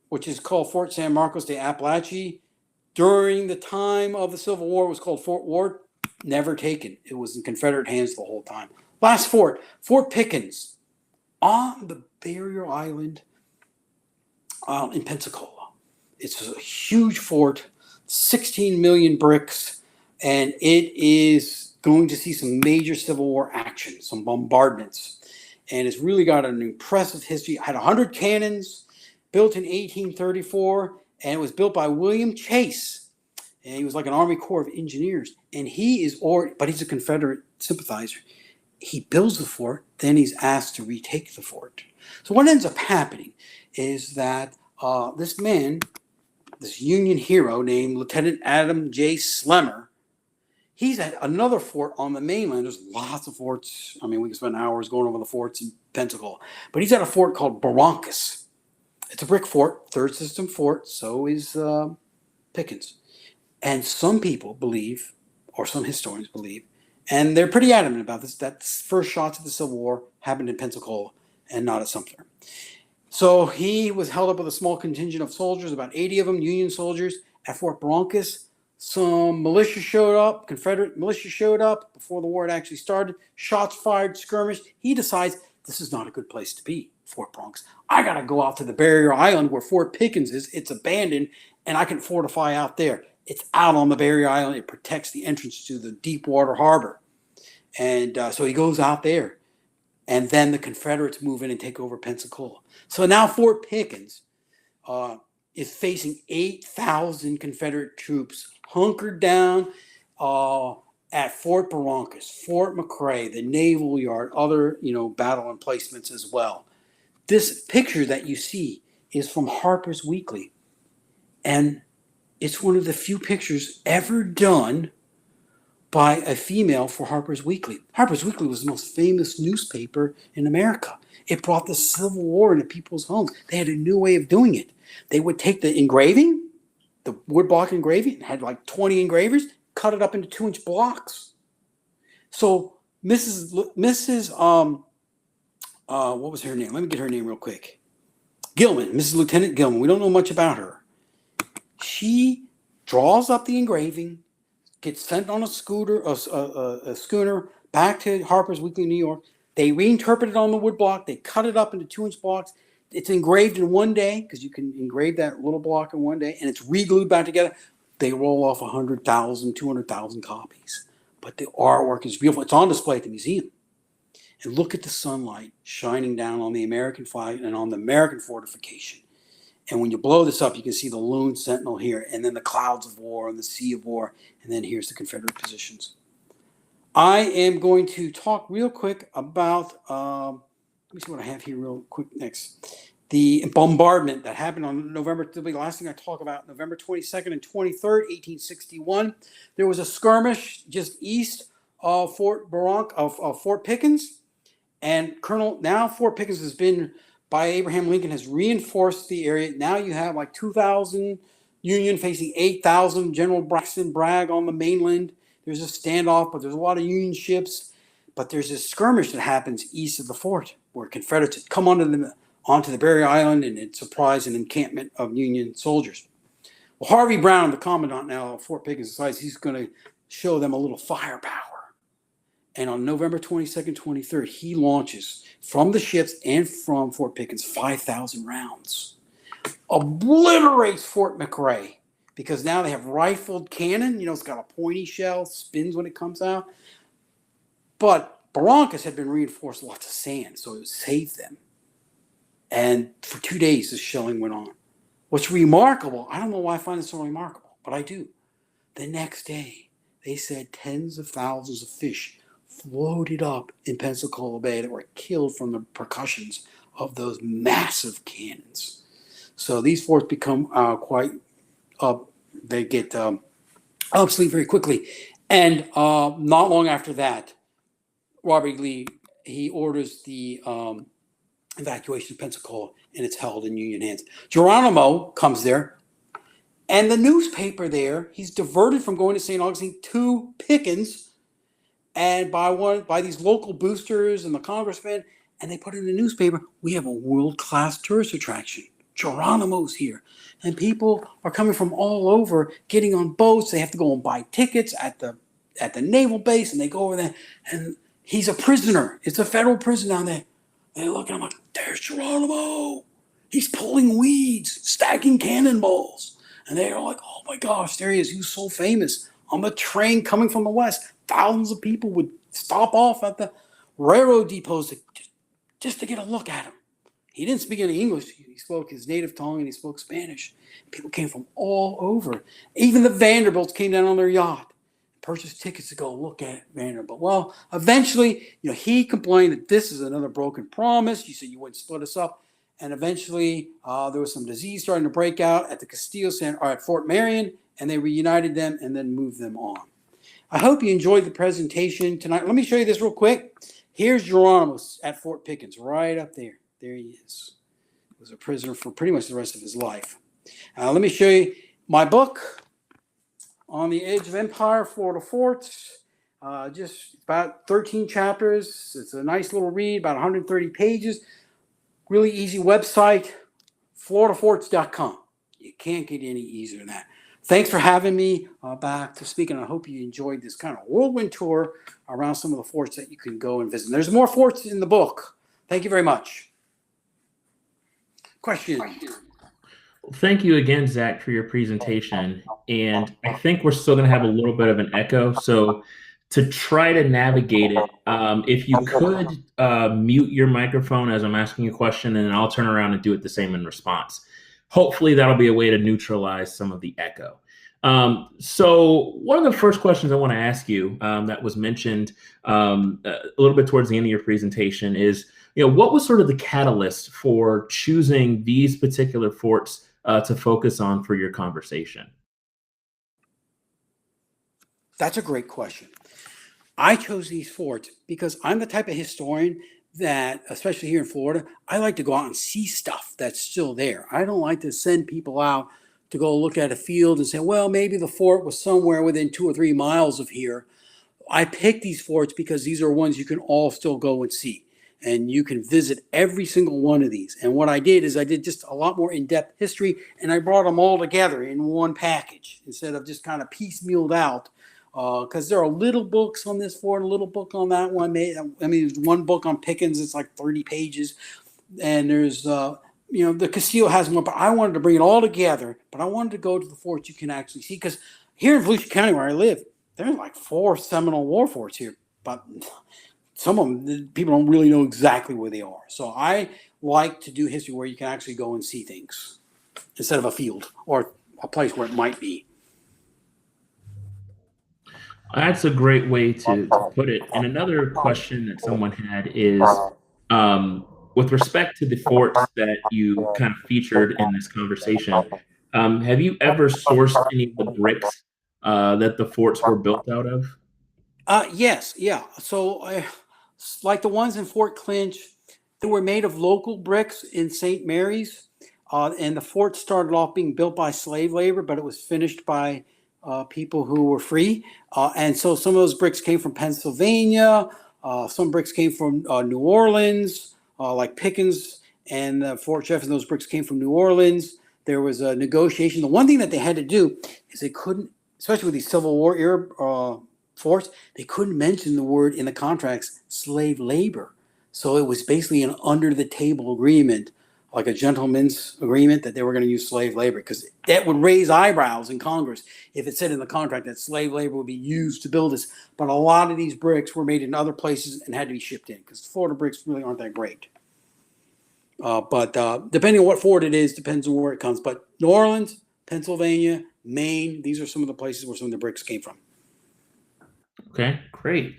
which is called Fort San Marcos de Apalache, during the time of the Civil War was called Fort Ward, never taken. It was in Confederate hands the whole time. Last fort, Fort Pickens, on the barrier island in Pensacola. It's a huge fort, 16 million bricks, and it is going to see some major Civil War action, some bombardments. And it's really got an impressive history. It had 100 cannons, built in 1834, and it was built by William Chase. And he was like an Army Corps of Engineers. And but he's a Confederate sympathizer. He builds the fort, then he's asked to retake the fort. So what ends up happening is that this man, this Union hero named Lieutenant Adam J. Slemmer, he's at another fort on the mainland. There's lots of forts. I mean, we can spend hours going over the forts in Pensacola. But he's at a fort called Barrancas. It's a brick fort, third system fort. So is Pickens. And some people believe, or some historians believe, and they're pretty adamant about this, that first shots of the Civil War happened in Pensacola and not at Sumter. So he was held up with a small contingent of soldiers, about 80 of them, Union soldiers, at Fort Barrancas. Some militia showed up, Confederate militia showed up before the war had actually started. Shots fired, skirmish. He decides this is not a good place to be, Fort Barrancas. I got to go out to the barrier island where Fort Pickens is. It's abandoned, and I can fortify out there. It's out on the barrier island. It protects the entrance to the Deepwater Harbor. And so he goes out there. And then the Confederates move in and take over Pensacola. So now Fort Pickens is facing 8,000 Confederate troops hunkered down at Fort Barrancas, Fort McRae, the Naval Yard, other battle emplacements as well. This picture that you see is from Harper's Weekly. And it's one of the few pictures ever done by a female for Harper's Weekly. Harper's Weekly was the most famous newspaper in America. It brought the Civil War into people's homes. They had a new way of doing it. They would take the engraving, the woodblock engraving, had like 20 engravers, cut it up into 2-inch blocks. So Mrs. What was her name? Let me get her name real quick. Gilman, Mrs. Lieutenant Gilman. We don't know much about her. She draws up the engraving, gets sent on a schooner back to Harper's Weekly, New York. They reinterpret it on the wood block. They cut it up into 2-inch blocks. It's engraved in one day because you can engrave that little block in one day, and it's re-glued back together. They roll off 100,000, 200,000 copies. But the artwork is beautiful. It's on display at the museum. And look at the sunlight shining down on the American flag and on the American fortification. And when you blow this up, you can see the Loon Sentinel here, and then the clouds of war and the sea of war, and then here's the Confederate positions. I am going to talk real quick about, let me see what I have here real quick next. The bombardment that happened on November, the last thing I talk about, November 22nd and 23rd, 1861. There was a skirmish just east of Fort Pickens, and now Fort Pickens has been by Abraham Lincoln, has reinforced the area. Now you have like 2,000 Union facing 8,000. General Braxton Bragg on the mainland. There's a standoff, but there's a lot of Union ships. But there's this skirmish that happens east of the fort where Confederates had come onto the barrier island and had surprised an encampment of Union soldiers. Well, Harvey Brown, the commandant now of Fort Pickens, decides he's going to show them a little firepower. And on November 22nd, 23rd, he launches from the ships and from Fort Pickens 5,000 rounds. Obliterates Fort McRae because now they have rifled cannon. It's got a pointy shell, spins when it comes out. But Barrancas had been reinforced with lots of sand, so it saved them. And for 2 days, this shelling went on. What's remarkable, I don't know why I find it so remarkable, but I do. The next day, they said tens of thousands of fish floated up in Pensacola Bay that were killed from the percussions of those massive cannons. So these forts become they get obsolete very quickly. And not long after that, Robert E. Lee, he orders the evacuation of Pensacola, and it's held in Union hands. Geronimo comes there, and the newspaper there, he's diverted from going to St. Augustine to Pickens, and by these local boosters and the congressmen, and they put in the newspaper, we have a world-class tourist attraction. Geronimo's here. And people are coming from all over, getting on boats. They have to go and buy tickets at the naval base, and they go over there, and he's a prisoner. It's a federal prison down there. They look at him like, there's Geronimo. He's pulling weeds, stacking cannonballs. And they're like, oh my gosh, there he is. He was so famous. On the train coming from the west, thousands of people would stop off at the railroad depots just to get a look at him. He didn't speak any English. He spoke his native tongue and he spoke Spanish. People came from all over. Even the Vanderbilts came down on their yacht, purchased tickets to go look at Vanderbilt. Well, eventually, he complained that this is another broken promise. You said you wouldn't split us up. And eventually, there was some disease starting to break out at the Castillo or at Fort Marion, and they reunited them and then moved them on. I hope you enjoyed the presentation tonight. Let me show you this real quick. Here's Geronimo at Fort Pickens, right up there. There he is. He was a prisoner for pretty much the rest of his life. Let me show you my book, On the Edge of Empire, Florida Forts. Just about 13 chapters. It's a nice little read, about 130 pages. Really easy website, floridaforts.com. You can't get any easier than that. Thanks for having me back to speak, and I hope you enjoyed this kind of whirlwind tour around some of the forts that you can go and visit. There's more forts in the book. Thank you very much. Question? Thank you again, Zach, for your presentation. And I think we're still going to have a little bit of an echo. So to try to navigate it, if you could mute your microphone as I'm asking you a question, and then I'll turn around and do it the same in response. Hopefully that'll be a way to neutralize some of the echo. So one of the first questions I want to ask you that was mentioned a little bit towards the end of your presentation is, what was sort of the catalyst for choosing these particular forts to focus on for your conversation? That's a great question. I chose these forts because I'm the type of historian that, especially here in Florida, I like to go out and see stuff that's still there. I don't like to send people out to go look at a field and say, well, maybe the fort was somewhere within 2 or 3 miles of here. I picked these forts because these are ones you can all still go and see. And you can visit every single one of these. And what I did is I did just a lot more in-depth history, and I brought them all together in one package instead of just kind of piecemealed out. Because there are little books on this fort, a little book on that one. There's one book on Pickens. It's like 30 pages. And there's, the Castillo has one, but I wanted to bring it all together. But I wanted to go to the forts you can actually see. Because here in Volusia County, where I live, there's like 4 Seminole war forts here. But some of them, people don't really know exactly where they are. So I like to do history where you can actually go and see things instead of a field or a place where it might be. That's a great way to put it. And another question that someone had is, with respect to the forts that you kind of featured in this conversation, have you ever sourced any of the bricks that the forts were built out of? Yes, yeah. So like the ones in Fort Clinch, they were made of local bricks in St. Mary's. And the fort started off being built by slave labor, but it was finished by people who were free. And so some of those bricks came from Pennsylvania. Some bricks came from New Orleans, like Pickens and Fort Jefferson. Those bricks came from New Orleans. There was a negotiation. The one thing that they had to do is they couldn't, especially with these Civil War era forts, they couldn't mention the word in the contracts, slave labor. So it was basically an under-the-table agreement, like a gentleman's agreement that they were going to use slave labor, because that would raise eyebrows in Congress if it said in the contract that slave labor would be used to build this. But a lot of these bricks were made in other places and had to be shipped in because Florida bricks really aren't that great. But depending on what fort it is, depends on where it comes. But New Orleans, Pennsylvania, Maine, these are some of the places where some of the bricks came from. Okay, great.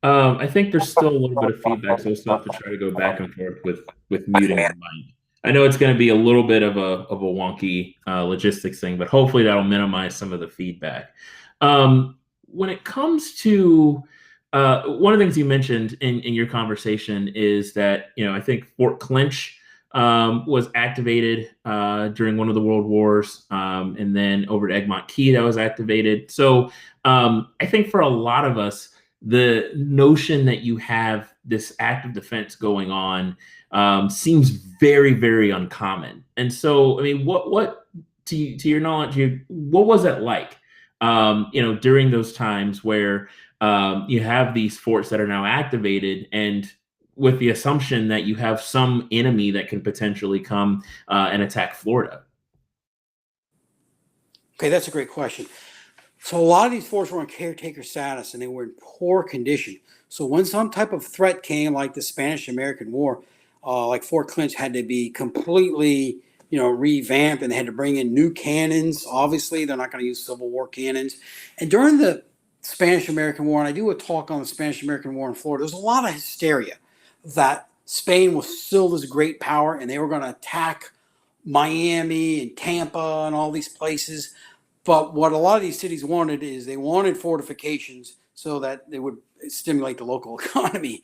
I think there's still a little bit of feedback, so we'll still have to try to go back and forth with muting the mic. I know it's going to be a little bit of a wonky logistics thing, but hopefully that'll minimize some of the feedback. When it comes to one of the things you mentioned in your conversation is that, I think Fort Clinch was activated during one of the world wars, and then over at Egmont Key that was activated. So I think for a lot of us, the notion that you have this active defense going on seems very, very uncommon. And so, I mean, what to your knowledge, what was it like, during those times where you have these forts that are now activated, and with the assumption that you have some enemy that can potentially come and attack Florida? Okay, that's a great question. So a lot of these forts were on caretaker status and they were in poor condition. So when some type of threat came, like the Spanish-American War, like Fort Clinch had to be completely, revamped, and they had to bring in new cannons. Obviously, they're not going to use Civil War cannons. And during the Spanish-American War, and I do a talk on the Spanish-American War in Florida, there's a lot of hysteria that Spain was still this great power and they were going to attack Miami and Tampa and all these places. But what a lot of these cities wanted is they wanted fortifications so that they would stimulate the local economy.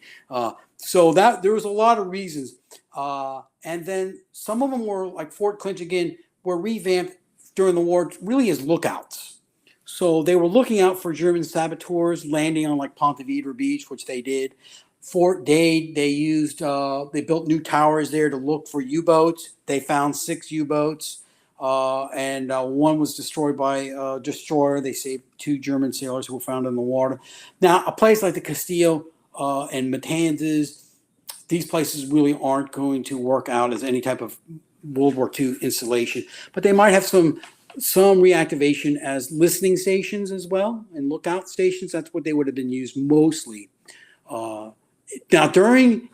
So that there was a lot of reasons. And then some of them were, like Fort Clinch again, were revamped during the war really as lookouts. So they were looking out for German saboteurs landing on like Ponte Vedra Beach, which they did. Fort Dade, they built new towers there to look for U-boats. They found 6 U-boats. And one was destroyed by a destroyer. They saved 2 German sailors who were found in the water. Now, a place like the Castillo and Matanzas, these places really aren't going to work out as any type of World War II installation, but they might have some reactivation as listening stations as well and lookout stations. That's what they would have been used mostly. Now, during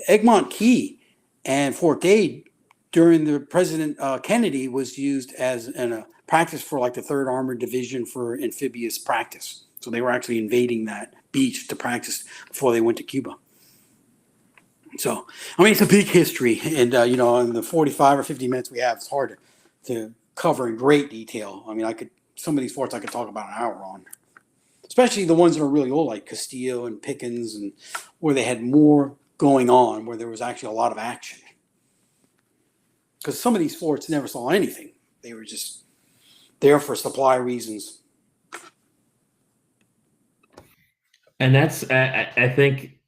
Egmont Key and Fort Dade, during the President Kennedy was used as a practice for like the 3rd Armored Division for amphibious practice. So they were actually invading that beach to practice before they went to Cuba. So, I mean, it's a big history. And, in the 45 or 50 minutes we have, it's hard to cover in great detail. I mean, some of these forts I could talk about an hour on, especially the ones that are really old, like Castillo and Pickens, and where they had more going on, where there was actually a lot of action. Because some of these forts never saw anything. They were just there for supply reasons. And that's, I think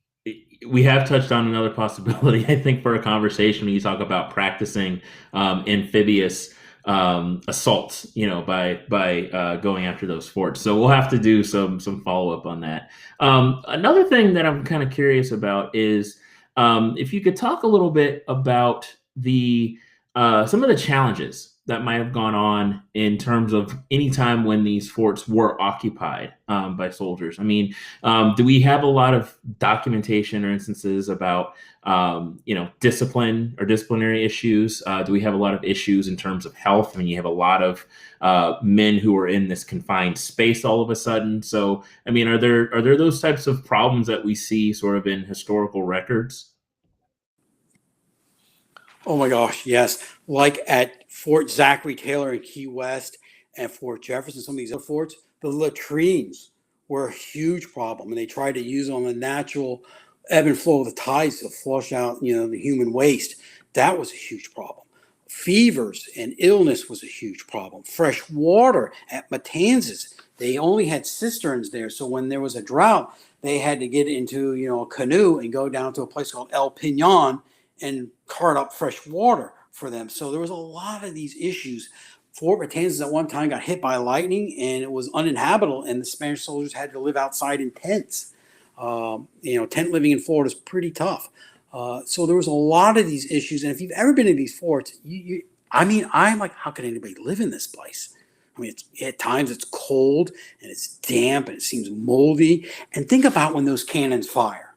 we have touched on another possibility, I think, for a conversation when you talk about practicing amphibious assaults, by going after those forts. So we'll have to do some follow up on that. Another thing that I'm kind of curious about is if you could talk a little bit about some of the challenges that might have gone on in terms of any time when these forts were occupied by soldiers. I mean, do we have a lot of documentation or instances about, discipline or disciplinary issues? Do we have a lot of issues in terms of health? I mean, you have a lot of men who are in this confined space all of a sudden. So, I mean, are there those types of problems that we see sort of in historical records? Oh my gosh, yes. Like at Fort Zachary Taylor in Key West and Fort Jefferson, some of these other forts, the latrines were a huge problem. And they tried to use on the natural ebb and flow of the tides to flush out, the human waste. That was a huge problem. Fevers and illness was a huge problem. Fresh water at Matanzas, they only had cisterns there. So when there was a drought, they had to get into, a canoe and go down to a place called El Pinon and cart up fresh water for them. So there was a lot of these issues. Fort Matanzas at one time got hit by lightning and it was uninhabitable, and the Spanish soldiers had to live outside in tents. Tent living in Florida is pretty tough. So there was a lot of these issues. And if you've ever been in these forts, I'm like, how could anybody live in this place? I mean, at times it's cold and it's damp and it seems moldy. And think about when those cannons fire.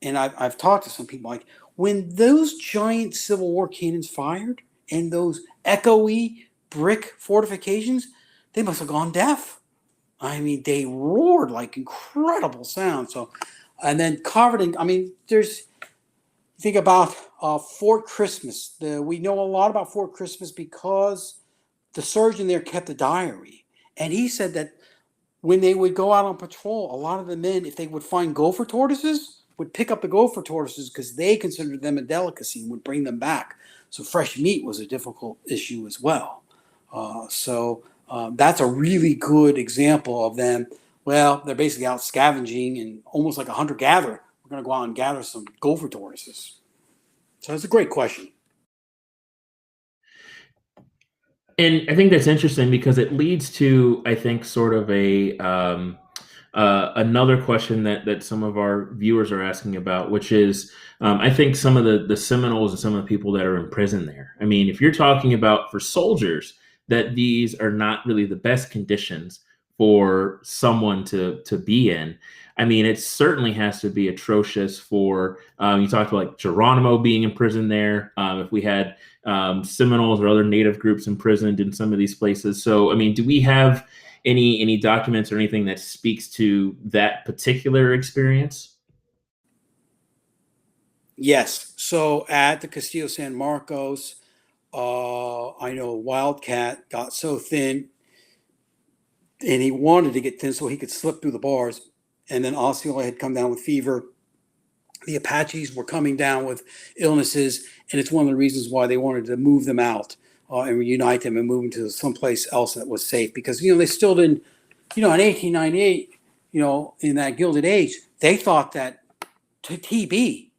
And I've talked to some people, like, when those giant Civil War cannons fired and those echoey brick fortifications, they must have gone deaf. I mean, they roared like incredible sound. So, and then covered in, think about Fort Christmas. We know a lot about Fort Christmas because the surgeon there kept a diary. And he said that when they would go out on patrol, a lot of the men, if they would find gopher tortoises, would pick up the gopher tortoises because they considered them a delicacy and would bring them back. So fresh meat was a difficult issue as well. That's a really good example of them. Well, they're basically out scavenging and almost like a hunter-gatherer. We're going to go out and gather some gopher tortoises. So that's a great question. And I think that's interesting because it leads to, I think, sort of another question that some of our viewers are asking about, which is, I think some of the Seminoles and some of the people that are in prison there. I mean, if you're talking about for soldiers, that these are not really the best conditions for someone to be in. I mean, it certainly has to be atrocious for, you talked about like Geronimo being in prison there. If we had Seminoles or other Native groups imprisoned in some of these places. So, I mean, do we have any documents or anything that speaks to that particular experience? Yes. So at the Castillo de San Marcos, I know Wildcat got so thin and he wanted to get thin so he could slip through the bars. And then Osceola had come down with fever. The Apaches were coming down with illnesses, and it's one of the reasons why they wanted to move them out and reunite them and move them to someplace else that was safe. Because, they still didn't, in 1898, in that Gilded Age, they thought that TB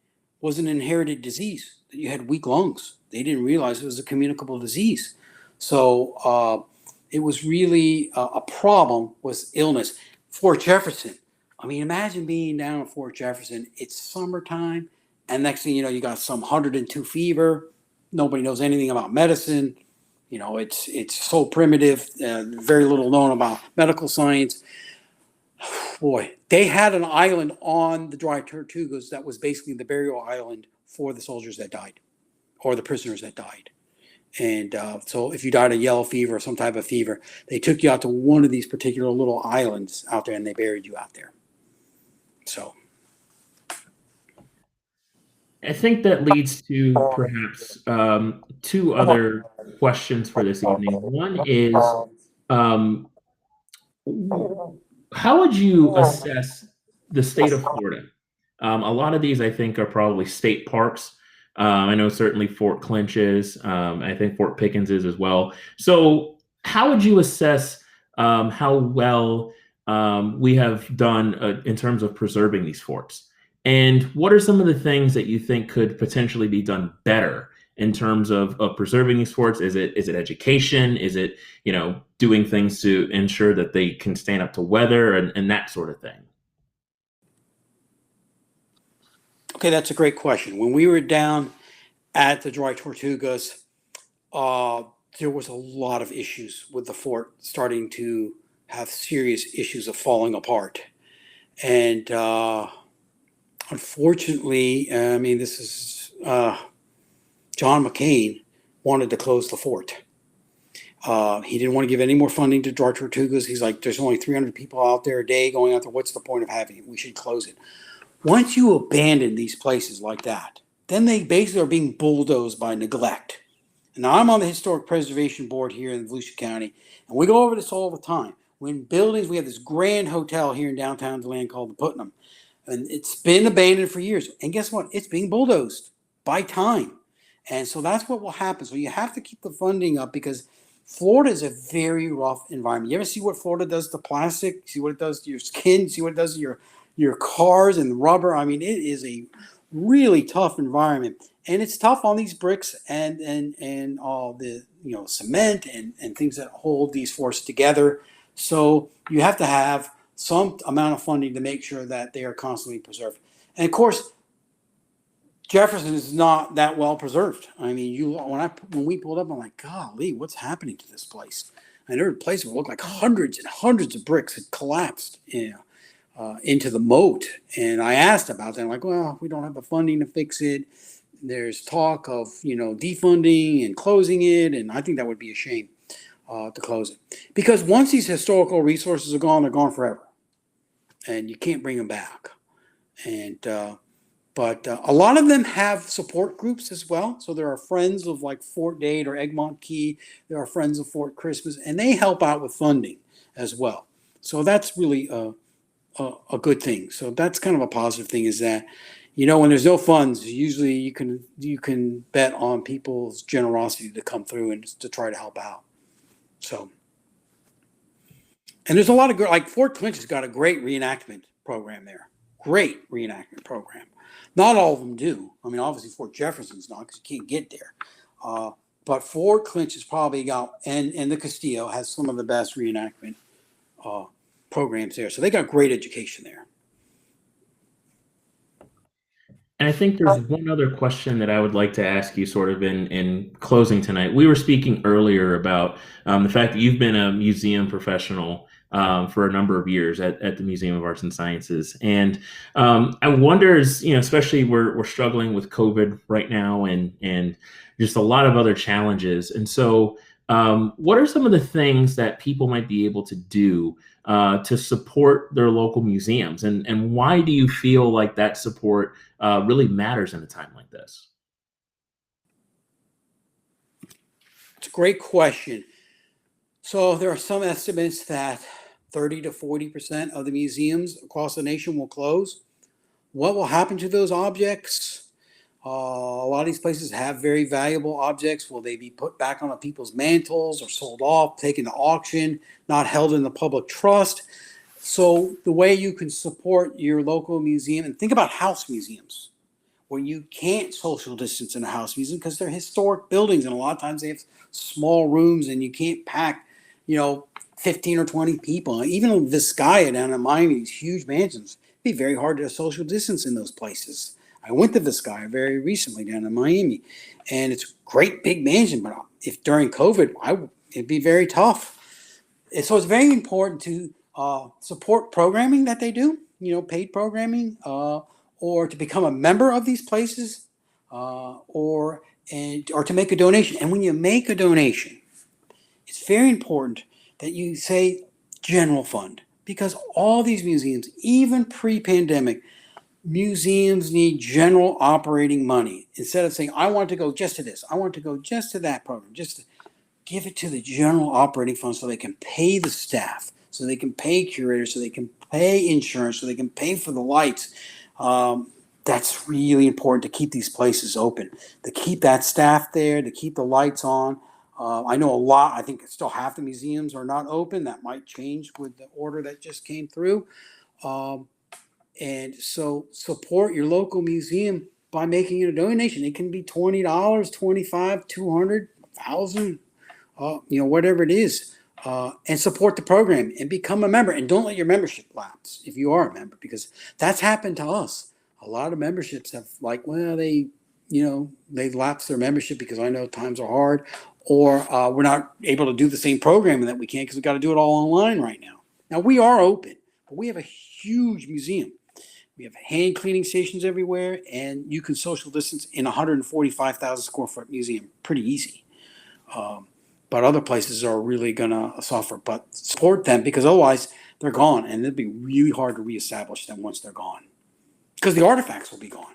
was an inherited disease, that you had weak lungs. They didn't realize it was a communicable disease. So it was really a problem with illness. Fort Jefferson, I mean, imagine being down at Fort Jefferson. It's summertime, and next thing you know, you got some 102 fever. Nobody knows anything about medicine. It's so primitive. Very little known about medical science. Boy, they had an island on the Dry Tortugas that was basically the burial island for the soldiers that died, or the prisoners that died. And so if you died of yellow fever or some type of fever, they took you out to one of these particular little islands out there, and they buried you out there. So I think that leads to perhaps two other questions for this evening. One is, um, how would you assess the state of Florida? A lot of these, I think, are probably state parks. I know certainly Fort Clinch is. I think Fort Pickens is as well. So, how would you assess how well we have done in terms of preserving these forts? And what are some of the things that you think could potentially be done better in terms of preserving these forts? Is it education? Is it doing things to ensure that they can stand up to weather and that sort of thing? okay, that's a great question. When we were down at the Dry Tortugas, uh, there was a lot of issues with the fort starting to have serious issues of falling apart. And unfortunately, I mean, this is John McCain wanted to close the fort. He didn't want to give any more funding to Dry Tortugas. He's like, there's only 300 people out there a day going out there. What's the point of having it? We should close it. Once you abandon these places like that, then they basically are being bulldozed by neglect. And now I'm on the Historic Preservation Board here in Volusia County, and we go over this all the time. When buildings, we have this grand hotel here in downtown DeLand called the Putnam, and it's been abandoned for years. And guess what? It's being bulldozed by time. And so that's what will happen. So you have to keep the funding up because Florida is a very rough environment. You ever see what Florida does to plastic? See what it does to your skin? See what it does to your cars and rubber? I mean, it is a really tough environment. And it's tough on these bricks and all the cement and things that hold these forts together. So you have to have some amount of funding to make sure that they are constantly preserved. And of course, Jefferson is not that well preserved. I mean, when we pulled up, I'm like, golly, what's happening to this place? And there were places that looked like hundreds and hundreds of bricks had collapsed into the moat. And I asked about that. I'm like, well, we don't have the funding to fix it. There's talk of defunding and closing it, and I think that would be a shame to close it because once these historical resources are gone, they're gone forever, and you can't bring them back. And but a lot of them have support groups as well. So there are friends of like Fort Dade or Egmont Key. There are friends of Fort Christmas, and they help out with funding as well. So that's really a good thing. So that's kind of a positive thing is that, when there's no funds, usually you can bet on people's generosity to come through and to try to help out. So, and there's a lot of like Fort Clinch has got a great reenactment program there. Great reenactment program. Not all of them do. I mean, obviously Fort Jefferson's not because you can't get there. But Fort Clinch has probably got, and the Castillo has some of the best reenactment programs there. So they got great education there. And I think there's one other question that I would like to ask you sort of in closing tonight. We were speaking earlier about the fact that you've been a museum professional for a number of years at the Museum of Arts and Sciences. And I wonder, as you know, especially we're struggling with COVID right now and just a lot of other challenges. And so what are some of the things that people might be able to do to support their local museums? And why do you feel like that support really matters in a time like this? It's a great question. So there are some estimates that 30 to 40% of the museums across the nation will close. What will happen to those objects? A lot of these places have very valuable objects. Will they be put back on people's mantles or sold off, taken to auction, not held in the public trust? So the way you can support your local museum, and think about house museums, where you can't social distance in a house museum because they're historic buildings, and a lot of times they have small rooms and you can't pack, 15 or 20 people. Even in Vizcaya down in Miami, these huge mansions, it'd be very hard to social distance in those places. I went to Vizcaya very recently down in Miami, and it's a great big mansion, but if during COVID, it'd be very tough. And so it's very important to support programming that they do, paid programming, or to become a member of these places, or to make a donation. And when you make a donation, it's very important that you say general fund, because all these museums, even pre-pandemic, museums need general operating money. Instead of saying, I want to go just to this, I want to go just to that program, just to give it to the general operating fund so they can pay the staff, so they can pay curators, so they can pay insurance, so they can pay for the lights. That's really important to keep these places open, to keep that staff there, to keep the lights on. I know I think still half the museums are not open. That might change with the order that just came through. And so support your local museum by making a donation. It can be $20, $25, $200, $1,000, whatever it is. And support the program and become a member. And don't let your membership lapse if you are a member, because that's happened to us. A lot of memberships have they lapse their membership because I know times are hard, or we're not able to do the same programming that we can because we've got to do it all online right now. Now we are open, but we have a huge museum. We have hand cleaning stations everywhere, and you can social distance in a 145,000 square foot museum pretty easy. But other places are really going to suffer. But support them, because otherwise they're gone, and it'll be really hard to reestablish them once they're gone, because the artifacts will be gone.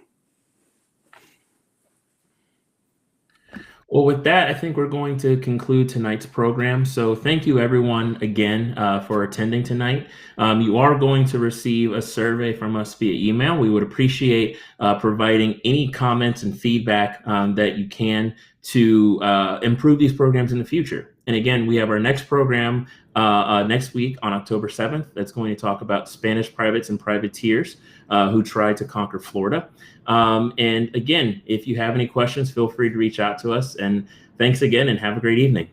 Well, with that, I think we're going to conclude tonight's program. So thank you, everyone, again, for attending tonight. You are going to receive a survey from us via email. We would appreciate providing any comments and feedback that you can to improve these programs in the future. And again, we have our next program next week on October 7th. That's going to talk about Spanish privates and privateers who tried to conquer Florida. And again, if you have any questions, feel free to reach out to us. And thanks again, and have a great evening.